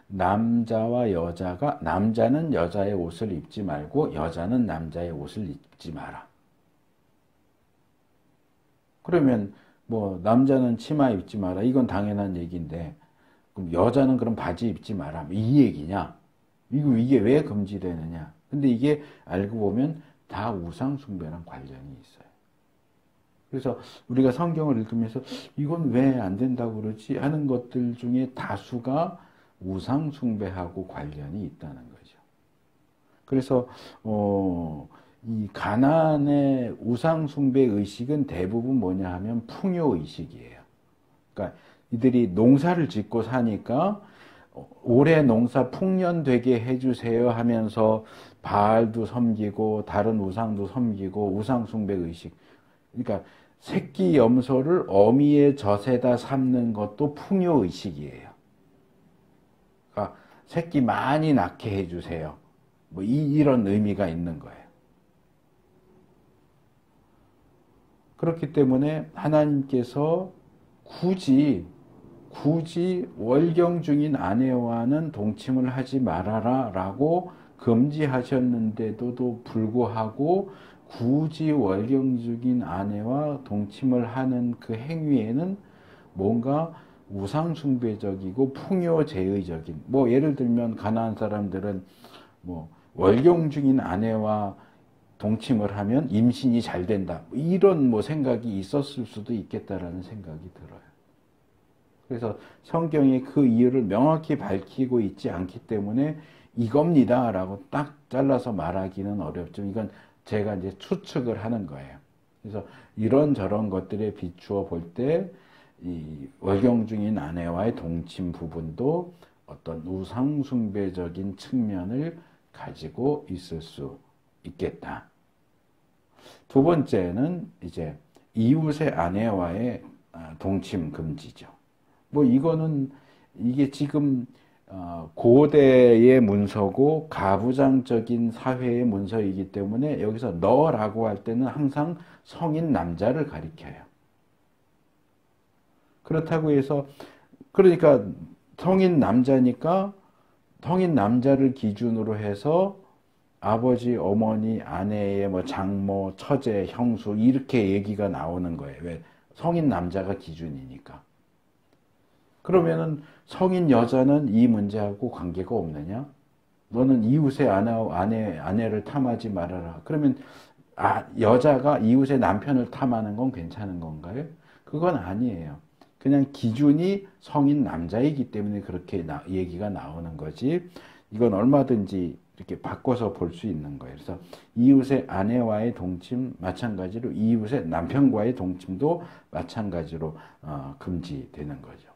남자와 여자가 남자는 여자의 옷을 입지 말고 여자는 남자의 옷을 입지 마라. 그러면 뭐 남자는 치마 입지 마라. 이건 당연한 얘기인데 그럼 여자는 그럼 바지 입지 마라. 이 얘기냐? 이게 왜 금지되느냐? 근데 이게 알고 보면 다 우상 숭배랑 관련이 있어요. 그래서 우리가 성경을 읽으면서 이건 왜 안 된다고 그러지 하는 것들 중에 다수가 우상 숭배하고 관련이 있다는 거죠. 그래서 이 가나안의 우상 숭배 의식은 대부분 뭐냐 하면 풍요 의식이에요. 그러니까 이들이 농사를 짓고 사니까 올해 농사 풍년되게 해주세요 하면서 바알도 섬기고 다른 우상도 섬기고 우상 숭배 의식. 그러니까 새끼 염소를 어미의 젖에다 삶는 것도 풍요 의식이에요. 그러니까 새끼 많이 낳게 해주세요. 뭐 이런 의미가 있는 거예요. 그렇기 때문에 하나님께서 굳이 월경 중인 아내와는 동침을 하지 말아라 라고 금지하셨는데도 불구하고 굳이 월경 중인 아내와 동침을 하는 그 행위에는 뭔가 우상숭배적이고 풍요제의적인, 뭐 예를 들면 가나안 사람들은 뭐 월경 중인 아내와 동침을 하면 임신이 잘 된다, 이런 뭐 생각이 있었을 수도 있겠다라는 생각이 들어요. 그래서 성경이 그 이유를 명확히 밝히고 있지 않기 때문에 이겁니다 라고 딱 잘라서 말하기는 어렵죠. 이건 제가 이제 추측을 하는 거예요. 그래서 이런저런 것들에 비추어 볼 때 이 월경 중인 아내와의 동침 부분도 어떤 우상숭배적인 측면을 가지고 있을 수 있겠다. 두 번째는 이제 이웃의 아내와의 동침 금지죠. 뭐 이거는 이게 지금 고대의 문서고 가부장적인 사회의 문서이기 때문에 여기서 너라고 할 때는 항상 성인 남자를 가리켜요. 그렇다고 해서 그러니까 성인 남자니까 성인 남자를 기준으로 해서 아버지, 어머니, 아내의 뭐 장모, 처제, 형수 이렇게 얘기가 나오는 거예요. 왜? 성인 남자가 기준이니까. 그러면은 성인 여자는 이 문제하고 관계가 없느냐? 너는 이웃의 아내를 탐하지 말아라. 그러면 여자가 이웃의 남편을 탐하는 건 괜찮은 건가요? 그건 아니에요. 그냥 기준이 성인 남자이기 때문에 그렇게 얘기가 나오는 거지. 이건 얼마든지 이렇게 바꿔서 볼 수 있는 거예요. 그래서 이웃의 아내와의 동침 마찬가지로 이웃의 남편과의 동침도 마찬가지로 금지되는 거죠.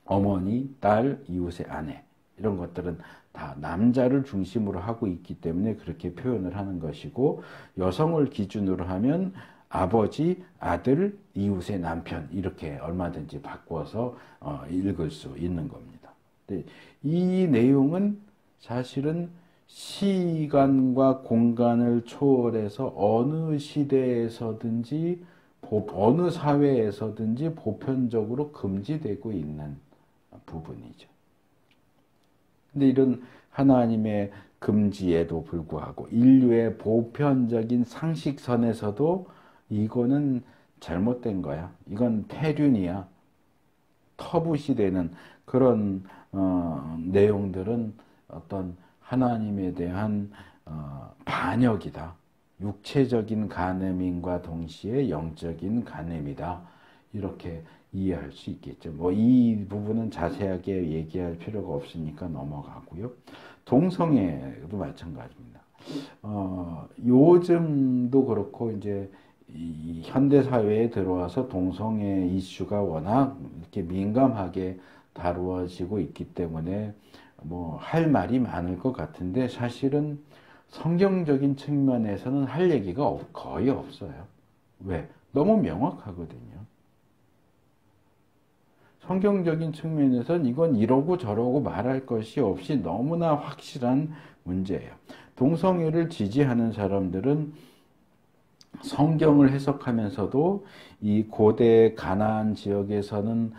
어머니, 딸, 이웃의 아내 이런 것들은 다 남자를 중심으로 하고 있기 때문에 그렇게 표현을 하는 것이고, 여성을 기준으로 하면 아버지, 아들, 이웃의 남편 이렇게 얼마든지 바꿔서 읽을 수 있는 겁니다. 이 내용은 사실은 시간과 공간을 초월해서 어느 시대에서든지 어느 사회에서든지 보편적으로 금지되고 있는 부분이죠. 근데 이런 하나님의 금지에도 불구하고 인류의 보편적인 상식선에서도 이거는 잘못된 거야. 이건 폐륜이야. 터부시되는 그런 내용들은 어떤 하나님에 대한 반역이다. 육체적인 간음인과 동시에 영적인 간음이다. 이렇게 이해할 수 있겠죠. 뭐 이 부분은 자세하게 얘기할 필요가 없으니까 넘어가고요. 동성애도 마찬가지입니다. 요즘도 그렇고 이제 이 현대 사회에 들어와서 동성애 이슈가 워낙 이렇게 민감하게 다루어지고 있기 때문에 뭐 할 말이 많을 것 같은데 사실은 성경적인 측면에서는 할 얘기가 거의 없어요. 왜? 너무 명확하거든요. 성경적인 측면에서는 이건 이러고 저러고 말할 것이 없이 너무나 확실한 문제예요. 동성애를 지지하는 사람들은 성경을 해석하면서도 이 고대 가나안 지역에서는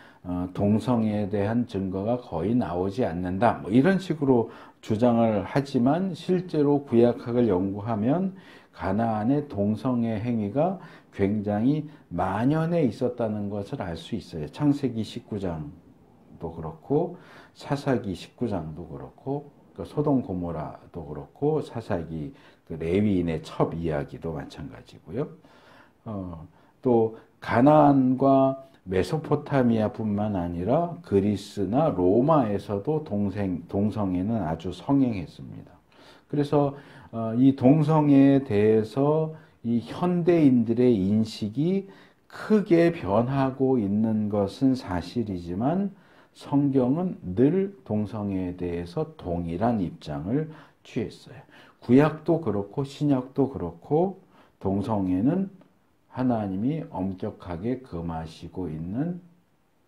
동성애에 대한 증거가 거의 나오지 않는다. 뭐 이런 식으로 주장을 하지만 실제로 구약학을 연구하면 가나안의 동성애 행위가 굉장히 만연해 있었다는 것을 알 수 있어요. 창세기 19장도 그렇고 사사기 19장도 그렇고 소돔 고모라도 그렇고 사사기 그 레위인의 첩 이야기도 마찬가지고요. 또 가나안과 메소포타미아뿐만 아니라 그리스나 로마에서도 동성애는 아주 성행했습니다. 그래서 이 동성애에 대해서 이 현대인들의 인식이 크게 변하고 있는 것은 사실이지만 성경은 늘 동성애에 대해서 동일한 입장을 취했어요. 구약도 그렇고 신약도 그렇고 동성애는 하나님이 엄격하게 금하시고 있는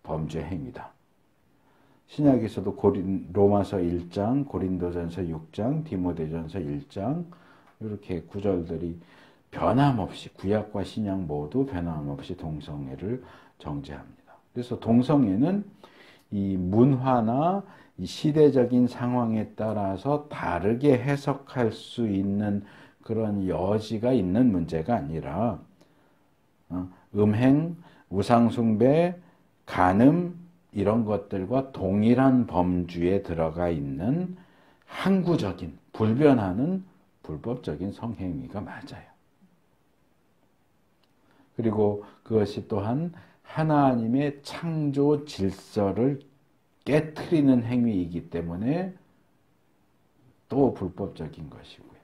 범죄 행위다. 신약에서도 로마서 1장, 고린도전서 6장, 디모데전서 1장 이렇게 구절들이 변함없이 구약과 신약 모두 변함없이 동성애를 정죄합니다. 그래서 동성애는 이 문화나 이 시대적인 상황에 따라서 다르게 해석할 수 있는 그런 여지가 있는 문제가 아니라 음행, 우상숭배, 간음 이런 것들과 동일한 범주에 들어가 있는 항구적인 불변하는 불법적인 성행위가 맞아요. 그리고 그것이 또한 하나님의 창조 질서를 깨트리는 행위이기 때문에 또 불법적인 것이고요.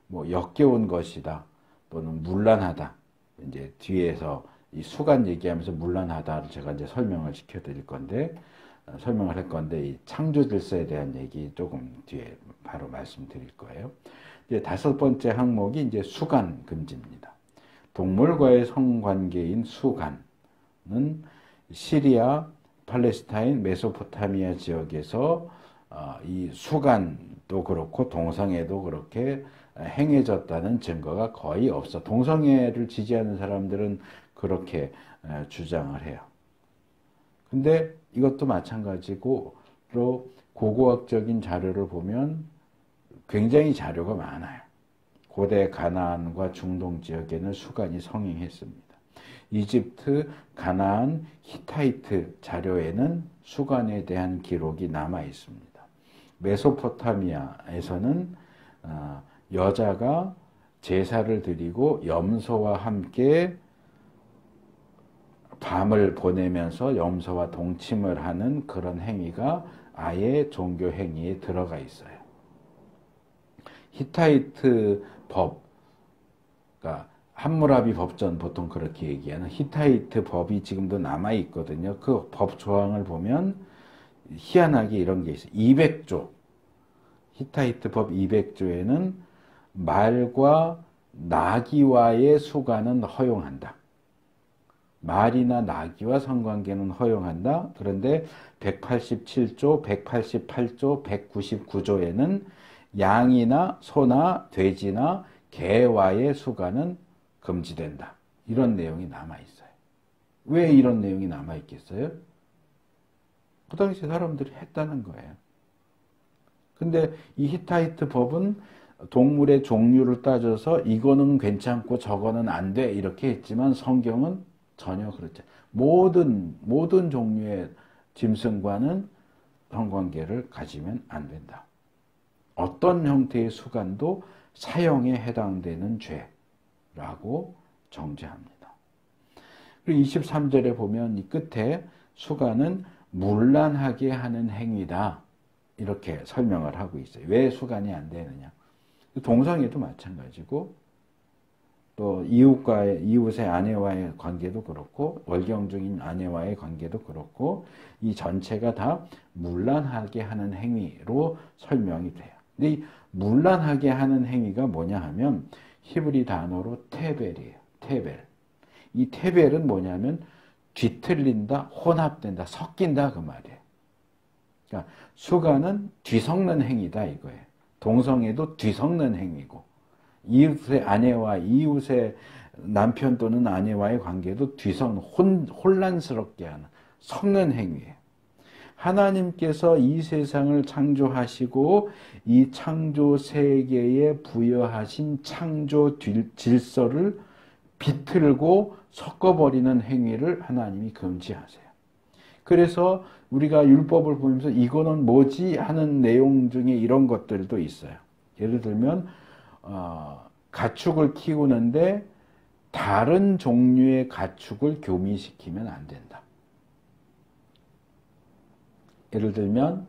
뭐 역겨운 것이다 또는 문란하다. 이제 뒤에서 이 수간 얘기하면서 문란하다를 제가 이제 설명을 시켜드릴 건데 설명을 할 건데 이 창조 질서에 대한 얘기 조금 뒤에 바로 말씀드릴 거예요. 이제 5번째 항목이 이제 수간 금지입니다. 동물과의 성관계인 수간은 시리아, 팔레스타인, 메소포타미아 지역에서 이 수간도 그렇고 동성애도 그렇게 행해졌다는 증거가 거의 없어. 동성애를 지지하는 사람들은 그렇게 주장을 해요. 근데 이것도 마찬가지고 고고학적인 자료를 보면 굉장히 자료가 많아요. 고대 가나안과 중동 지역에는 수간이 성행했습니다. 이집트, 가나안, 히타이트 자료에는 수간에 대한 기록이 남아 있습니다. 메소포타미아에서는 여자가 제사를 드리고 염소와 함께 밤을 보내면서 염소와 동침을 하는 그런 행위가 아예 종교 행위에 들어가 있어요. 히타이트 법, 그러니까 함무라비 법전 보통 그렇게 얘기하는 히타이트 법이 지금도 남아 있거든요. 그 법 조항을 보면 희한하게 이런 게 있어요. 200조, 히타이트 법 200조에는 말과 나귀와의 수간은 허용한다. 말이나 나귀와 성관계는 허용한다. 그런데 187조, 188조, 199조에는 양이나 소나 돼지나 개와의 수간은 금지된다. 이런 내용이 남아있어요. 왜 이런 내용이 남아있겠어요? 그 당시 사람들이 했다는 거예요. 근데 이 히타이트 법은 동물의 종류를 따져서 이거는 괜찮고 저거는 안 돼 이렇게 했지만 성경은 전혀 그렇지 않아요. 모든 종류의 짐승과는 성관계를 가지면 안 된다. 어떤 형태의 수간도 사형에 해당되는 죄라고 정죄합니다. 그리고 23절에 보면 이 끝에 수간은 문란하게 하는 행위다. 이렇게 설명을 하고 있어요. 왜 수간이 안 되느냐. 동성애도 마찬가지고 또 이웃의 아내와의 관계도 그렇고 월경 중인 아내와의 관계도 그렇고 이 전체가 다 문란하게 하는 행위로 설명이 돼요. 근데 이 문란하게 하는 행위가 뭐냐 하면 히브리 단어로 테벨이에요. 테벨. 이 테벨은 뭐냐면 뒤틀린다, 혼합된다, 섞인다 그 말이에요. 그러니까 수간은 뒤섞는 행위다 이거예요. 동성애도 뒤섞는 행위고 이웃의 아내와 이웃의 남편 또는 아내와의 관계도 혼란스럽게 하는 섞는 행위예요. 하나님께서 이 세상을 창조하시고 이 창조 세계에 부여하신 창조 질서를 비틀고 섞어버리는 행위를 하나님이 금지하세요. 그래서 우리가 율법을 보면서 이거는 뭐지 하는 내용 중에 이런 것들도 있어요. 예를 들면 가축을 키우는데 다른 종류의 가축을 교미시키면 안 된다. 예를 들면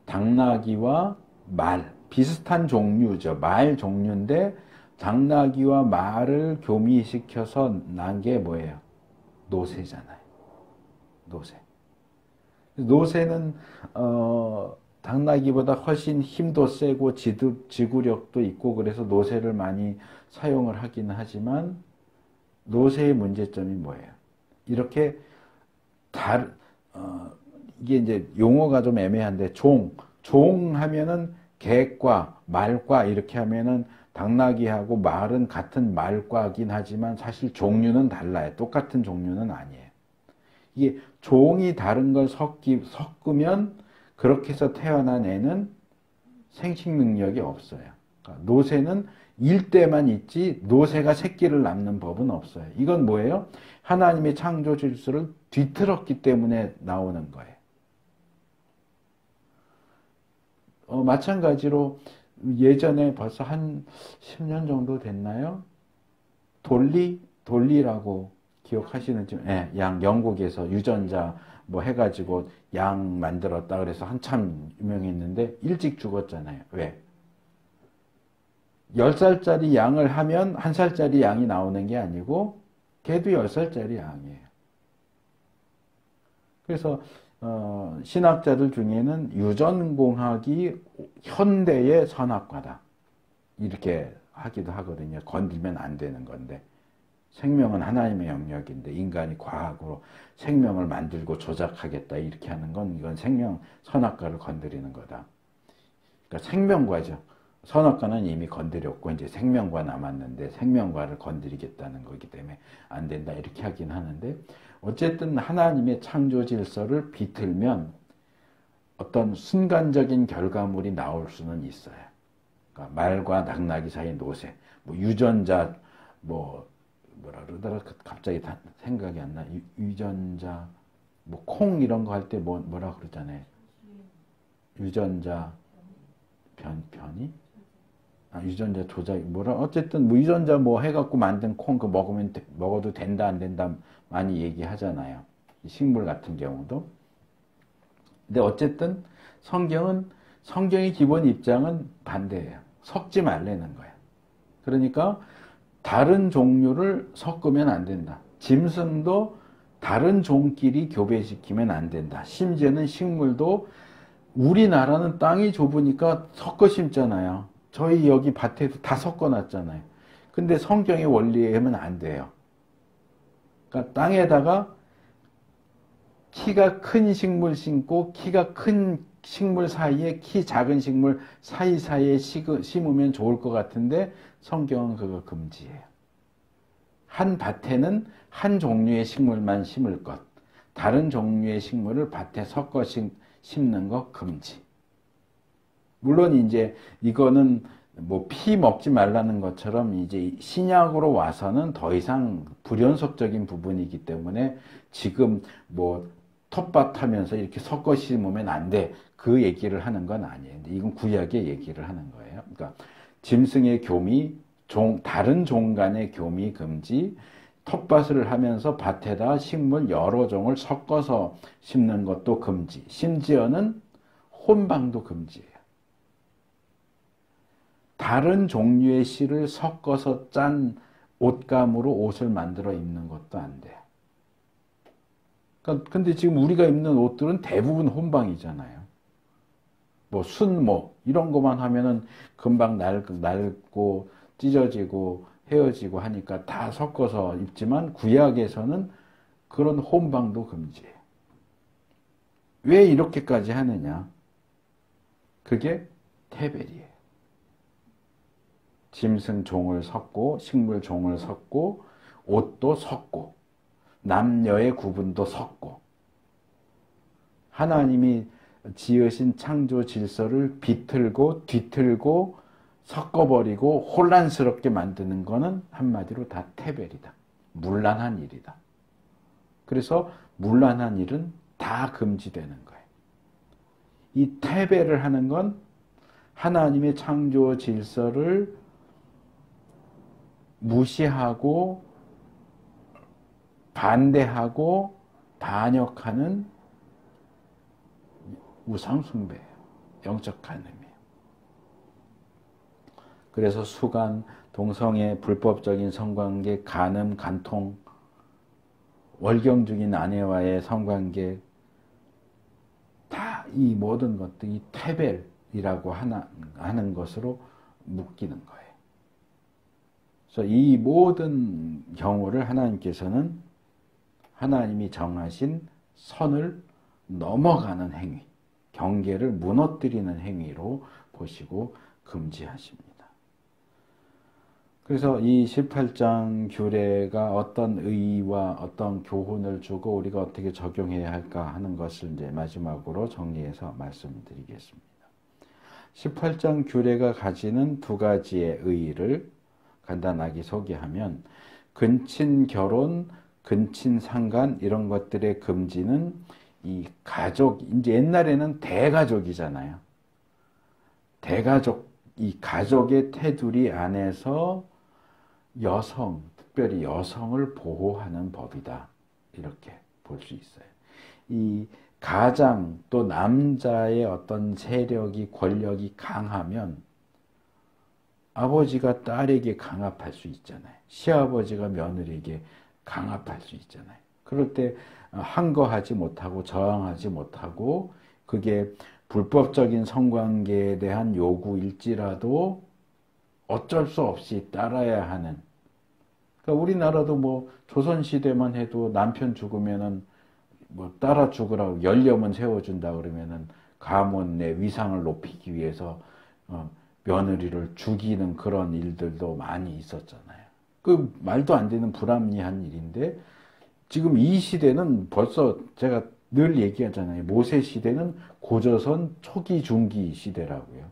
당나귀와 말, 비슷한 종류죠. 말 종류인데 당나귀와 말을 교미시켜서 난 게 뭐예요? 노새잖아요. 노새. 노새는 당나귀보다 훨씬 힘도 세고 지구력도 있고 그래서 노새를 많이 사용을 하기는 하지만 노새의 문제점이 뭐예요? 이렇게 이게 이제 용어가 좀 애매한데 종 하면은 개과 말과 이렇게 하면은 당나귀하고 말은 같은 말과긴 하지만 사실 종류는 달라요. 똑같은 종류는 아니에요. 이게 종이 다른 걸 섞으면 그렇게 해서 태어난 애는 생식 능력이 없어요. 그러니까 노새는 일대만 있지 노새가 새끼를 낳는 법은 없어요. 이건 뭐예요? 하나님의 창조 질서를 뒤틀었기 때문에 나오는 거예요. 마찬가지로 예전에 벌써 한 10년 정도 됐나요? 돌리라고 기억하시는지, 네, 영국에서 유전자 뭐 해가지고 양 만들었다 그래서 한참 유명했는데 일찍 죽었잖아요. 왜? 10살짜리 양을 하면 1살짜리 양이 나오는 게 아니고 걔도 10살짜리 양이에요. 그래서 신학자들 중에는 유전공학이 현대의 선악과다 이렇게 하기도 하거든요. 건들면 안 되는 건데 생명은 하나님의 영역인데 인간이 과학으로 생명을 만들고 조작하겠다 이렇게 하는 건 이건 생명 선악과를 건드리는 거다. 그러니까 생명과죠. 선악과는 이미 건드렸고 이제 생명과 남았는데 생명과를 건드리겠다는 거기 때문에 안 된다 이렇게 하긴 하는데 어쨌든 하나님의 창조 질서를 비틀면 어떤 순간적인 결과물이 나올 수는 있어요. 그러니까 말과 낙나귀 사이 노새, 뭐 유전자, 뭐라 그러더라 갑자기 생각이 안 나. 유전자, 뭐 콩 이런 거 할 때 뭐라 그러잖아요. 유전자 변이? 유전자 조작 어쨌든 뭐 유전자 뭐 해갖고 만든 콩 그 먹어도 된다 안 된다 많이 얘기하잖아요. 식물 같은 경우도. 근데 어쨌든 성경의 기본 입장은 반대예요. 섞지 말라는 거예요. 그러니까 다른 종류를 섞으면 안 된다. 짐승도 다른 종끼리 교배시키면 안 된다. 심지어는 식물도 우리나라는 땅이 좁으니까 섞어 심잖아요. 저희 여기 밭에도 다 섞어놨잖아요. 근데 성경의 원리에 하면 안 돼요. 그러니까 땅에다가 키가 큰 식물 심고 키가 큰 식물 사이에, 키 작은 식물 사이사이에 심으면 좋을 것 같은데 성경은 그거 금지예요. 한 밭에는 한 종류의 식물만 심을 것, 다른 종류의 식물을 밭에 섞어 심는 거 금지. 물론 이제 이거는 뭐 피 먹지 말라는 것처럼 이제 신약으로 와서는 더 이상 불연속적인 부분이기 때문에 지금 뭐 텃밭 하면서 이렇게 섞어 심으면 안 돼. 그 얘기를 하는 건 아니에요. 이건 구약의 얘기를 하는 거예요. 그러니까 짐승의 교미, 다른 종 간의 교미 금지, 텃밭을 하면서 밭에다 식물 여러 종을 섞어서 심는 것도 금지. 심지어는 혼방도 금지예요. 다른 종류의 씨를 섞어서 짠 옷감으로 옷을 만들어 입는 것도 안 돼요. 그러니까 근데 지금 우리가 입는 옷들은 대부분 혼방이잖아요. 뭐 순모 이런 것만 하면은 금방 낡고 찢어지고 헤어지고 하니까 다 섞어서 입지만 구약에서는 그런 혼방도 금지해요. 왜 이렇게까지 하느냐? 그게 테벨이에요. 짐승 종을 섞고 식물 종을 섞고 옷도 섞고 남녀의 구분도 섞고 하나님이 지으신 창조 질서를 비틀고 뒤틀고 섞어버리고 혼란스럽게 만드는 거는 한마디로 다 테벨이다. 문란한 일이다. 그래서 문란한 일은 다 금지되는 거예요. 이 테벨을 하는 건 하나님의 창조 질서를 무시하고 반대하고 반역하는 우상숭배예요. 영적 간음이에요. 그래서 수간, 동성애, 불법적인 성관계, 간음, 간통, 월경 중인 아내와의 성관계 다 이 모든 것들이 테벨이라고 하는 것으로 묶이는 거예요. 그래서 이 모든 경우를 하나님께서는 하나님이 정하신 선을 넘어가는 행위, 경계를 무너뜨리는 행위로 보시고 금지하십니다. 그래서 이 18장 규례가 어떤 의의와 어떤 교훈을 주고 우리가 어떻게 적용해야 할까 하는 것을 이제 마지막으로 정리해서 말씀드리겠습니다. 18장 규례가 가지는 두 가지의 의의를 간단하게 소개하면 근친 결혼, 근친 상간 이런 것들의 금지는 이 가족, 이제 옛날에는 대가족이잖아요. 대가족, 이 가족의 테두리 안에서 여성, 특별히 여성을 보호하는 법이다. 이렇게 볼 수 있어요. 이 가장 또 남자의 어떤 세력이, 권력이 강하면 아버지가 딸에게 강압할 수 있잖아요. 시아버지가 며느리에게 강압할 수 있잖아요. 그럴 때 항거하지 못하고 저항하지 못하고 그게 불법적인 성관계에 대한 요구일지라도 어쩔 수 없이 따라야 하는. 그러니까 우리나라도 뭐 조선시대만 해도 남편 죽으면은 뭐 따라 죽으라고 연렴은 세워준다 그러면은 가문의 위상을 높이기 위해서 며느리를 죽이는 그런 일들도 많이 있었잖아요. 그 말도 안 되는 불합리한 일인데 지금 이 시대는 벌써 제가 늘 얘기하잖아요. 모세 시대는 고조선 초기 중기 시대라고요.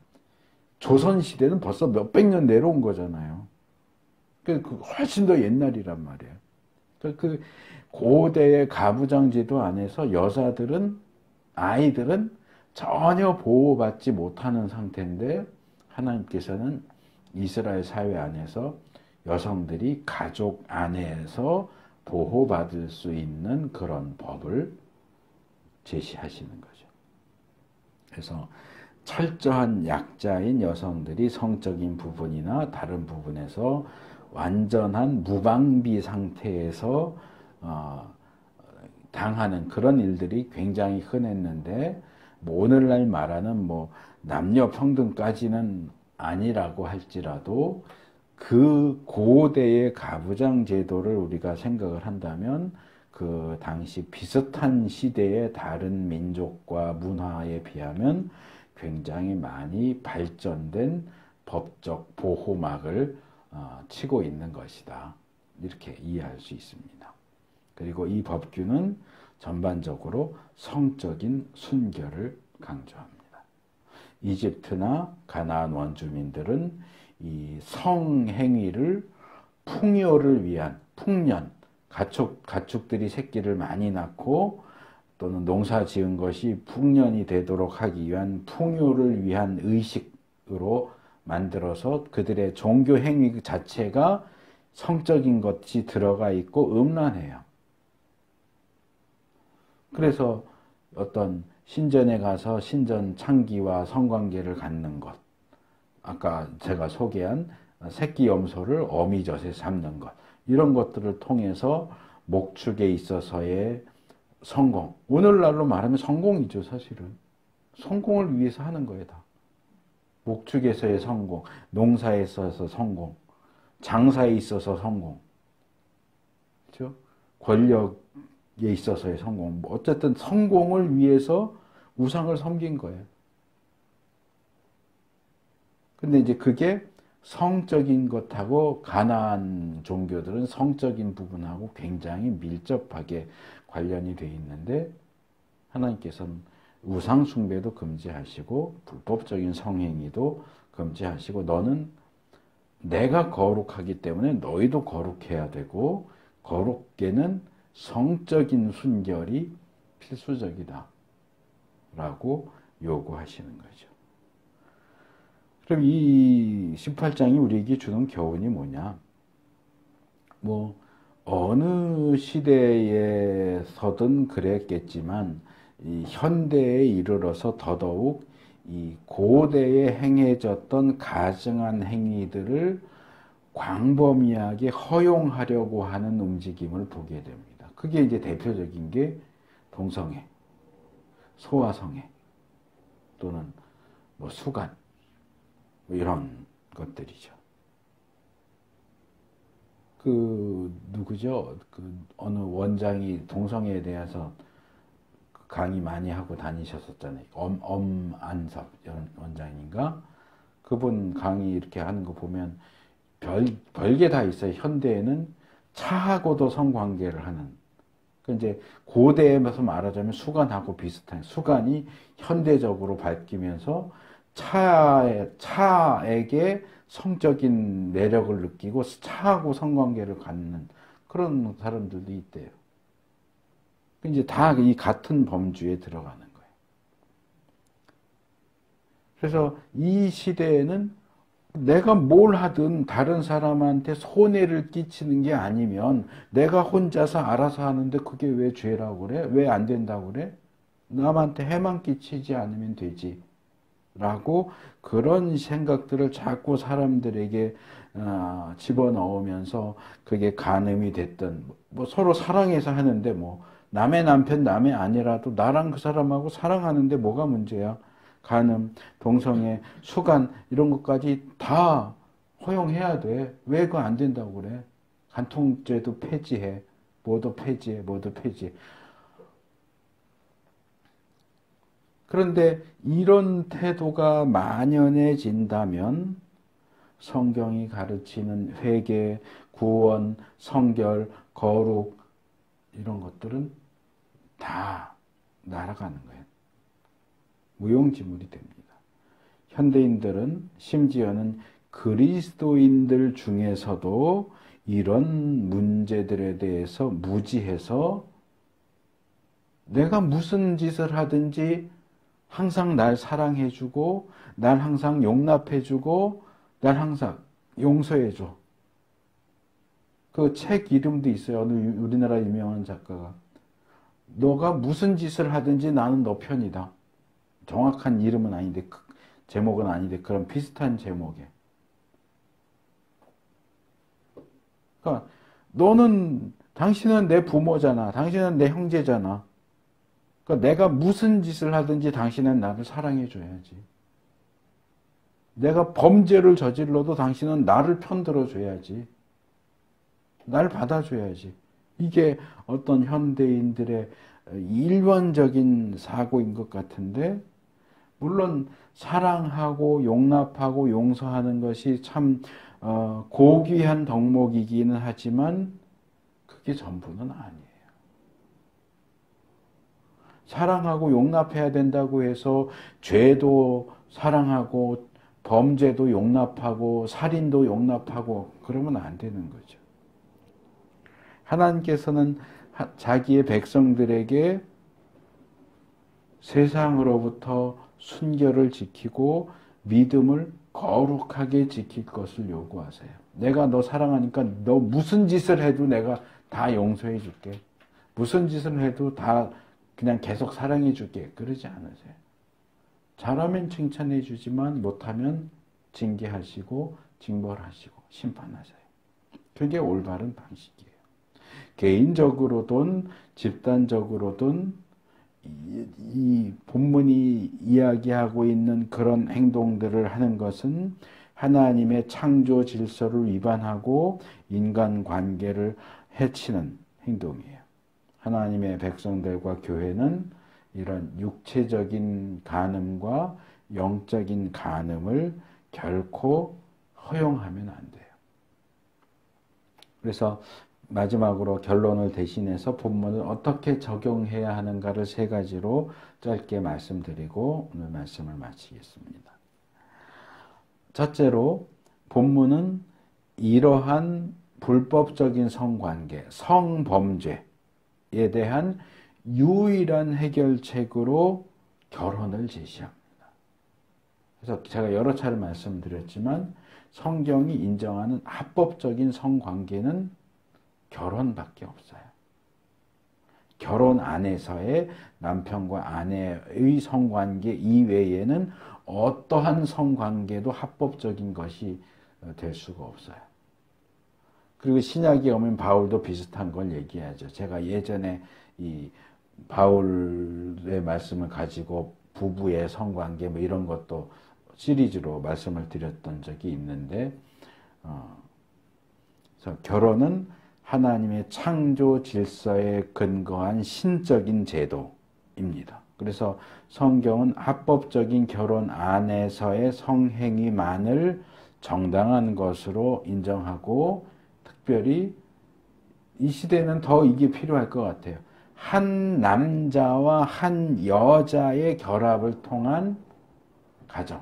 조선 시대는 벌써 몇백 년 내려온 거잖아요. 그 훨씬 더 옛날이란 말이에요. 그 고대의 가부장 제도 안에서 여자들은 아이들은 전혀 보호받지 못하는 상태인데 하나님께서는 이스라엘 사회 안에서 여성들이 가족 안에서 보호받을 수 있는 그런 법을 제시하시는 거죠. 그래서 철저한 약자인 여성들이 성적인 부분이나 다른 부분에서 완전한 무방비 상태에서 당하는 그런 일들이 굉장히 흔했는데 뭐 오늘날 말하는 뭐 남녀 평등까지는 아니라고 할지라도 그 고대의 가부장 제도를 우리가 생각을 한다면 그 당시 비슷한 시대의 다른 민족과 문화에 비하면 굉장히 많이 발전된 법적 보호막을 치고 있는 것이다. 이렇게 이해할 수 있습니다. 그리고 이 법규는 전반적으로 성적인 순결을 강조합니다. 이집트나 가나안 원주민들은 이 성행위를 풍요를 위한 풍년, 가축들이 새끼를 많이 낳고 또는 농사 지은 것이 풍년이 되도록 하기 위한 풍요를 위한 의식으로 만들어서 그들의 종교 행위 자체가 성적인 것이 들어가 있고 음란해요. 그래서 어떤 신전에 가서 신전 창기와 성관계를 갖는 것, 아까 제가 소개한 새끼 염소를 어미젖에 잡는 것, 이런 것들을 통해서 목축에 있어서의 성공, 오늘날로 말하면 성공이죠. 사실은 성공을 위해서 하는 거예요. 다 목축에서의 성공, 농사에 있어서 성공, 장사에 있어서 성공, 그렇죠? 권력에 있어서의 성공, 어쨌든 성공을 위해서 우상을 섬긴 거예요. 근데 이제 그게 성적인 것하고 가나안 종교들은 성적인 부분하고 굉장히 밀접하게 관련이 되어 있는데 하나님께서는 우상 숭배도 금지하시고 불법적인 성행위도 금지하시고 너는 내가 거룩하기 때문에 너희도 거룩해야 되고 거룩계는 성적인 순결이 필수적이다 라고 요구하시는 거죠. 그럼 이 18장이 우리에게 주는 교훈이 뭐냐? 뭐 어느 시대에서든 그랬겠지만 이 현대에 이르러서 더더욱 이 고대에 행해졌던 가증한 행위들을 광범위하게 허용하려고 하는 움직임을 보게 됩니다. 그게 이제 대표적인 게 동성애, 소아성애 또는 뭐 수간 뭐 이런 것들이죠. 누구죠? 어느 원장이 동성애에 대해서 강의 많이 하고 다니셨었잖아요. 엄안섭 원장인가? 그분 강의 이렇게 하는 거 보면 별게 다 있어요. 현대에는 차하고도 성관계를 하는. 이제 고대에서 말하자면 수간하고 비슷한, 수간이 현대적으로 바뀌면서 차에게 성적인 매력을 느끼고 차하고 성관계를 갖는 그런 사람들도 있대요. 이제 다 이 같은 범주에 들어가는 거예요. 그래서 이 시대에는 내가 뭘 하든 다른 사람한테 손해를 끼치는 게 아니면 내가 혼자서 알아서 하는데 그게 왜 죄라고 그래? 왜 안 된다고 그래? 남한테 해만 끼치지 않으면 되지. 라고 그런 생각들을 자꾸 사람들에게 집어넣으면서 그게 간음이 됐든 뭐 서로 사랑해서 하는데 뭐 남의 남편 남의 아니라도 나랑 그 사람하고 사랑하는데 뭐가 문제야? 간음, 동성애, 수간 이런 것까지 다 허용해야 돼. 왜 그거 안 된다고 그래? 간통죄도 폐지해. 뭐도 폐지해. 뭐도 폐지해. 그런데 이런 태도가 만연해진다면 성경이 가르치는 회개, 구원, 성결, 거룩 이런 것들은 다 날아가는 거예요. 무용지물이 됩니다. 현대인들은 심지어는 그리스도인들 중에서도 이런 문제들에 대해서 무지해서 내가 무슨 짓을 하든지 항상 날 사랑해주고 날 항상 용납해주고 날 항상 용서해줘. 그 책 이름도 있어요. 어느 우리나라 유명한 작가가 너가 무슨 짓을 하든지 나는 너 편이다. 정확한 이름은 아닌데 제목은 아닌데 그런 비슷한 제목에. 그러니까 당신은 내 부모잖아. 당신은 내 형제잖아. 그러니까 내가 무슨 짓을 하든지 당신은 나를 사랑해 줘야지. 내가 범죄를 저질러도 당신은 나를 편들어 줘야지. 날 받아줘야지. 이게 어떤 현대인들의 일반적인 사고인 것 같은데, 물론 사랑하고 용납하고 용서하는 것이 참 고귀한 덕목이기는 하지만 그게 전부는 아니에요. 사랑하고 용납해야 된다고 해서 죄도 사랑하고 범죄도 용납하고 살인도 용납하고 그러면 안 되는 거죠. 하나님께서는 자기의 백성들에게 세상으로부터 순결을 지키고 믿음을 거룩하게 지킬 것을 요구하세요. 내가 너 사랑하니까 너 무슨 짓을 해도 내가 다 용서해 줄게. 무슨 짓을 해도 다 그냥 계속 사랑해 줄게. 그러지 않으세요. 잘하면 칭찬해 주지만 못하면 징계하시고 징벌하시고 심판하세요. 그게 올바른 방식이에요. 개인적으로든 집단적으로든 이 본문이 이야기하고 있는 그런 행동들을 하는 것은 하나님의 창조 질서를 위반하고 인간관계를 해치는 행동이에요. 하나님의 백성들과 교회는 이런 육체적인 간음과 영적인 간음을 결코 허용하면 안 돼요. 그래서 마지막으로 결론을 대신해서 본문을 어떻게 적용해야 하는가를 세 가지로 짧게 말씀드리고 오늘 말씀을 마치겠습니다. 첫째로 본문은 이러한 불법적인 성관계, 성범죄에 대한 유일한 해결책으로 결혼을 제시합니다. 그래서 제가 여러 차례 말씀드렸지만 성경이 인정하는 합법적인 성관계는 결혼밖에 없어요. 결혼 안에서의 남편과 아내의 성관계 이외에는 어떠한 성관계도 합법적인 것이 될 수가 없어요. 그리고 신약에 오면 바울도 비슷한 걸 얘기하죠. 제가 예전에 이 바울의 말씀을 가지고 부부의 성관계 뭐 이런 것도 시리즈로 말씀을 드렸던 적이 있는데, 그래서 결혼은 하나님의 창조 질서에 근거한 신적인 제도입니다. 그래서 성경은 합법적인 결혼 안에서의 성행위만을 정당한 것으로 인정하고, 특별히 이 시대는 더 이게 필요할 것 같아요. 한 남자와 한 여자의 결합을 통한 가정.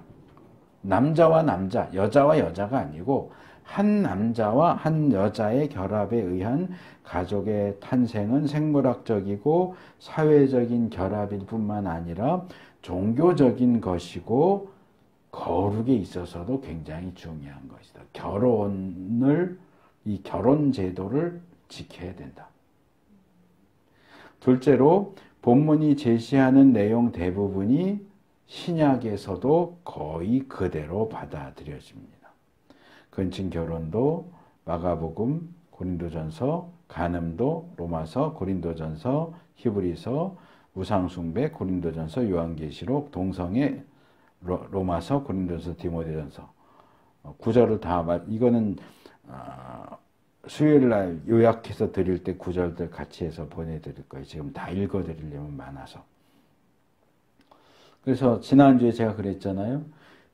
남자와 남자, 여자와 여자가 아니고 한 남자와 한 여자의 결합에 의한 가족의 탄생은 생물학적이고 사회적인 결합일 뿐만 아니라 종교적인 것이고 거룩에 있어서도 굉장히 중요한 것이다. 이 결혼 제도를 지켜야 된다. 둘째로 본문이 제시하는 내용 대부분이 신약에서도 거의 그대로 받아들여집니다. 근친 결혼도 마가복음, 고린도전서, 간음도 로마서, 고린도전서, 히브리서, 우상숭배, 고린도전서, 요한계시록, 동성애, 로마서, 고린도전서, 디모데전서. 구절을 다 이거는 수요일 날 요약해서 드릴 때 구절들 같이 해서 보내드릴 거예요. 지금 다 읽어드리려면 많아서. 그래서 지난주에 제가 그랬잖아요.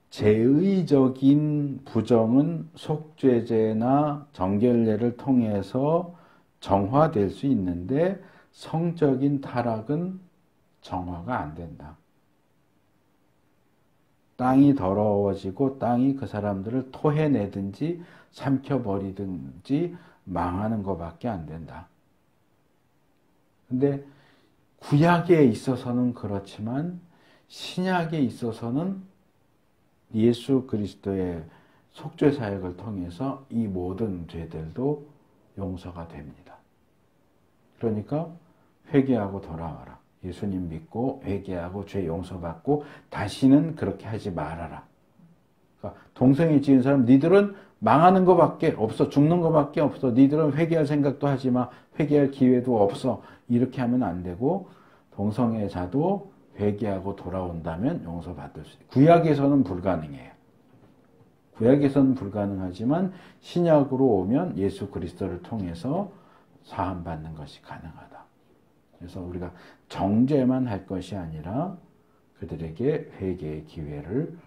제의적인 부정은 속죄제나 정결례를 통해서 정화될 수 있는데 성적인 타락은 정화가 안 된다. 땅이 더러워지고 땅이 그 사람들을 토해내든지 삼켜버리든지 망하는 것밖에 안 된다. 근데 구약에 있어서는 그렇지만 신약에 있어서는 예수 그리스도의 속죄 사역을 통해서 이 모든 죄들도 용서가 됩니다. 그러니까 회개하고 돌아와라. 예수님 믿고 회개하고 죄 용서받고 다시는 그렇게 하지 말아라. 그러니까 동성애 지은 사람 니들은 망하는 것밖에 없어. 죽는 것밖에 없어. 니들은 회개할 생각도 하지 마. 회개할 기회도 없어. 이렇게 하면 안 되고 동성애자도 회개하고 돌아온다면 용서받을 수 있어요. 구약에서는 불가능해요. 구약에서는 불가능하지만 신약으로 오면 예수 그리스도를 통해서 사함받는 것이 가능하다. 그래서 우리가 정죄만 할 것이 아니라 그들에게 회개의 기회를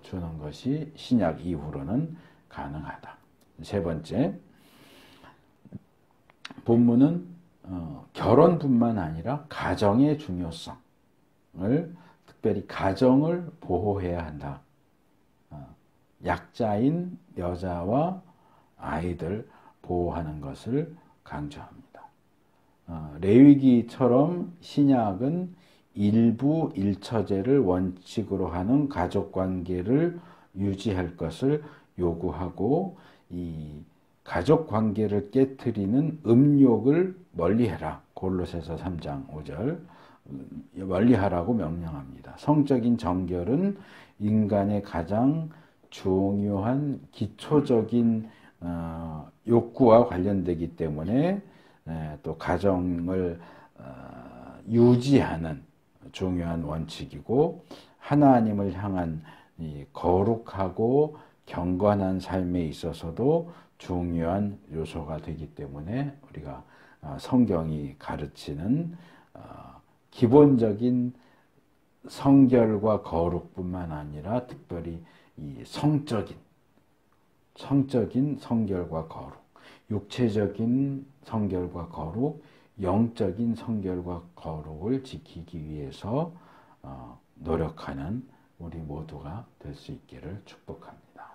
주는 것이 신약 이후로는 가능하다. 세 번째, 본문은 결혼뿐만 아니라 가정의 중요성을, 특별히 가정을 보호해야 한다. 약자인 여자와 아이들 보호하는 것을 강조합니다. 레위기처럼 신약은 일부 일처제를 원칙으로 하는 가족관계를 유지할 것을 요구하고, 이 가족관계를 깨트리는 음욕을 멀리해라. 골로새서 3장 5절 멀리하라고 명령합니다. 성적인 정결은 인간의 가장 중요한 기초적인 욕구와 관련되기 때문에 또 가정을 유지하는 중요한 원칙이고, 하나님을 향한 이 거룩하고 경건한 삶에 있어서도 중요한 요소가 되기 때문에 우리가 성경이 가르치는 기본적인 성결과 거룩뿐만 아니라 특별히 이 성적인 성결과 거룩, 육체적인 성결과 거룩, 영적인 성결과 거룩을 지키기 위해서 노력하는 우리 모두가 될 수 있기를 축복합니다.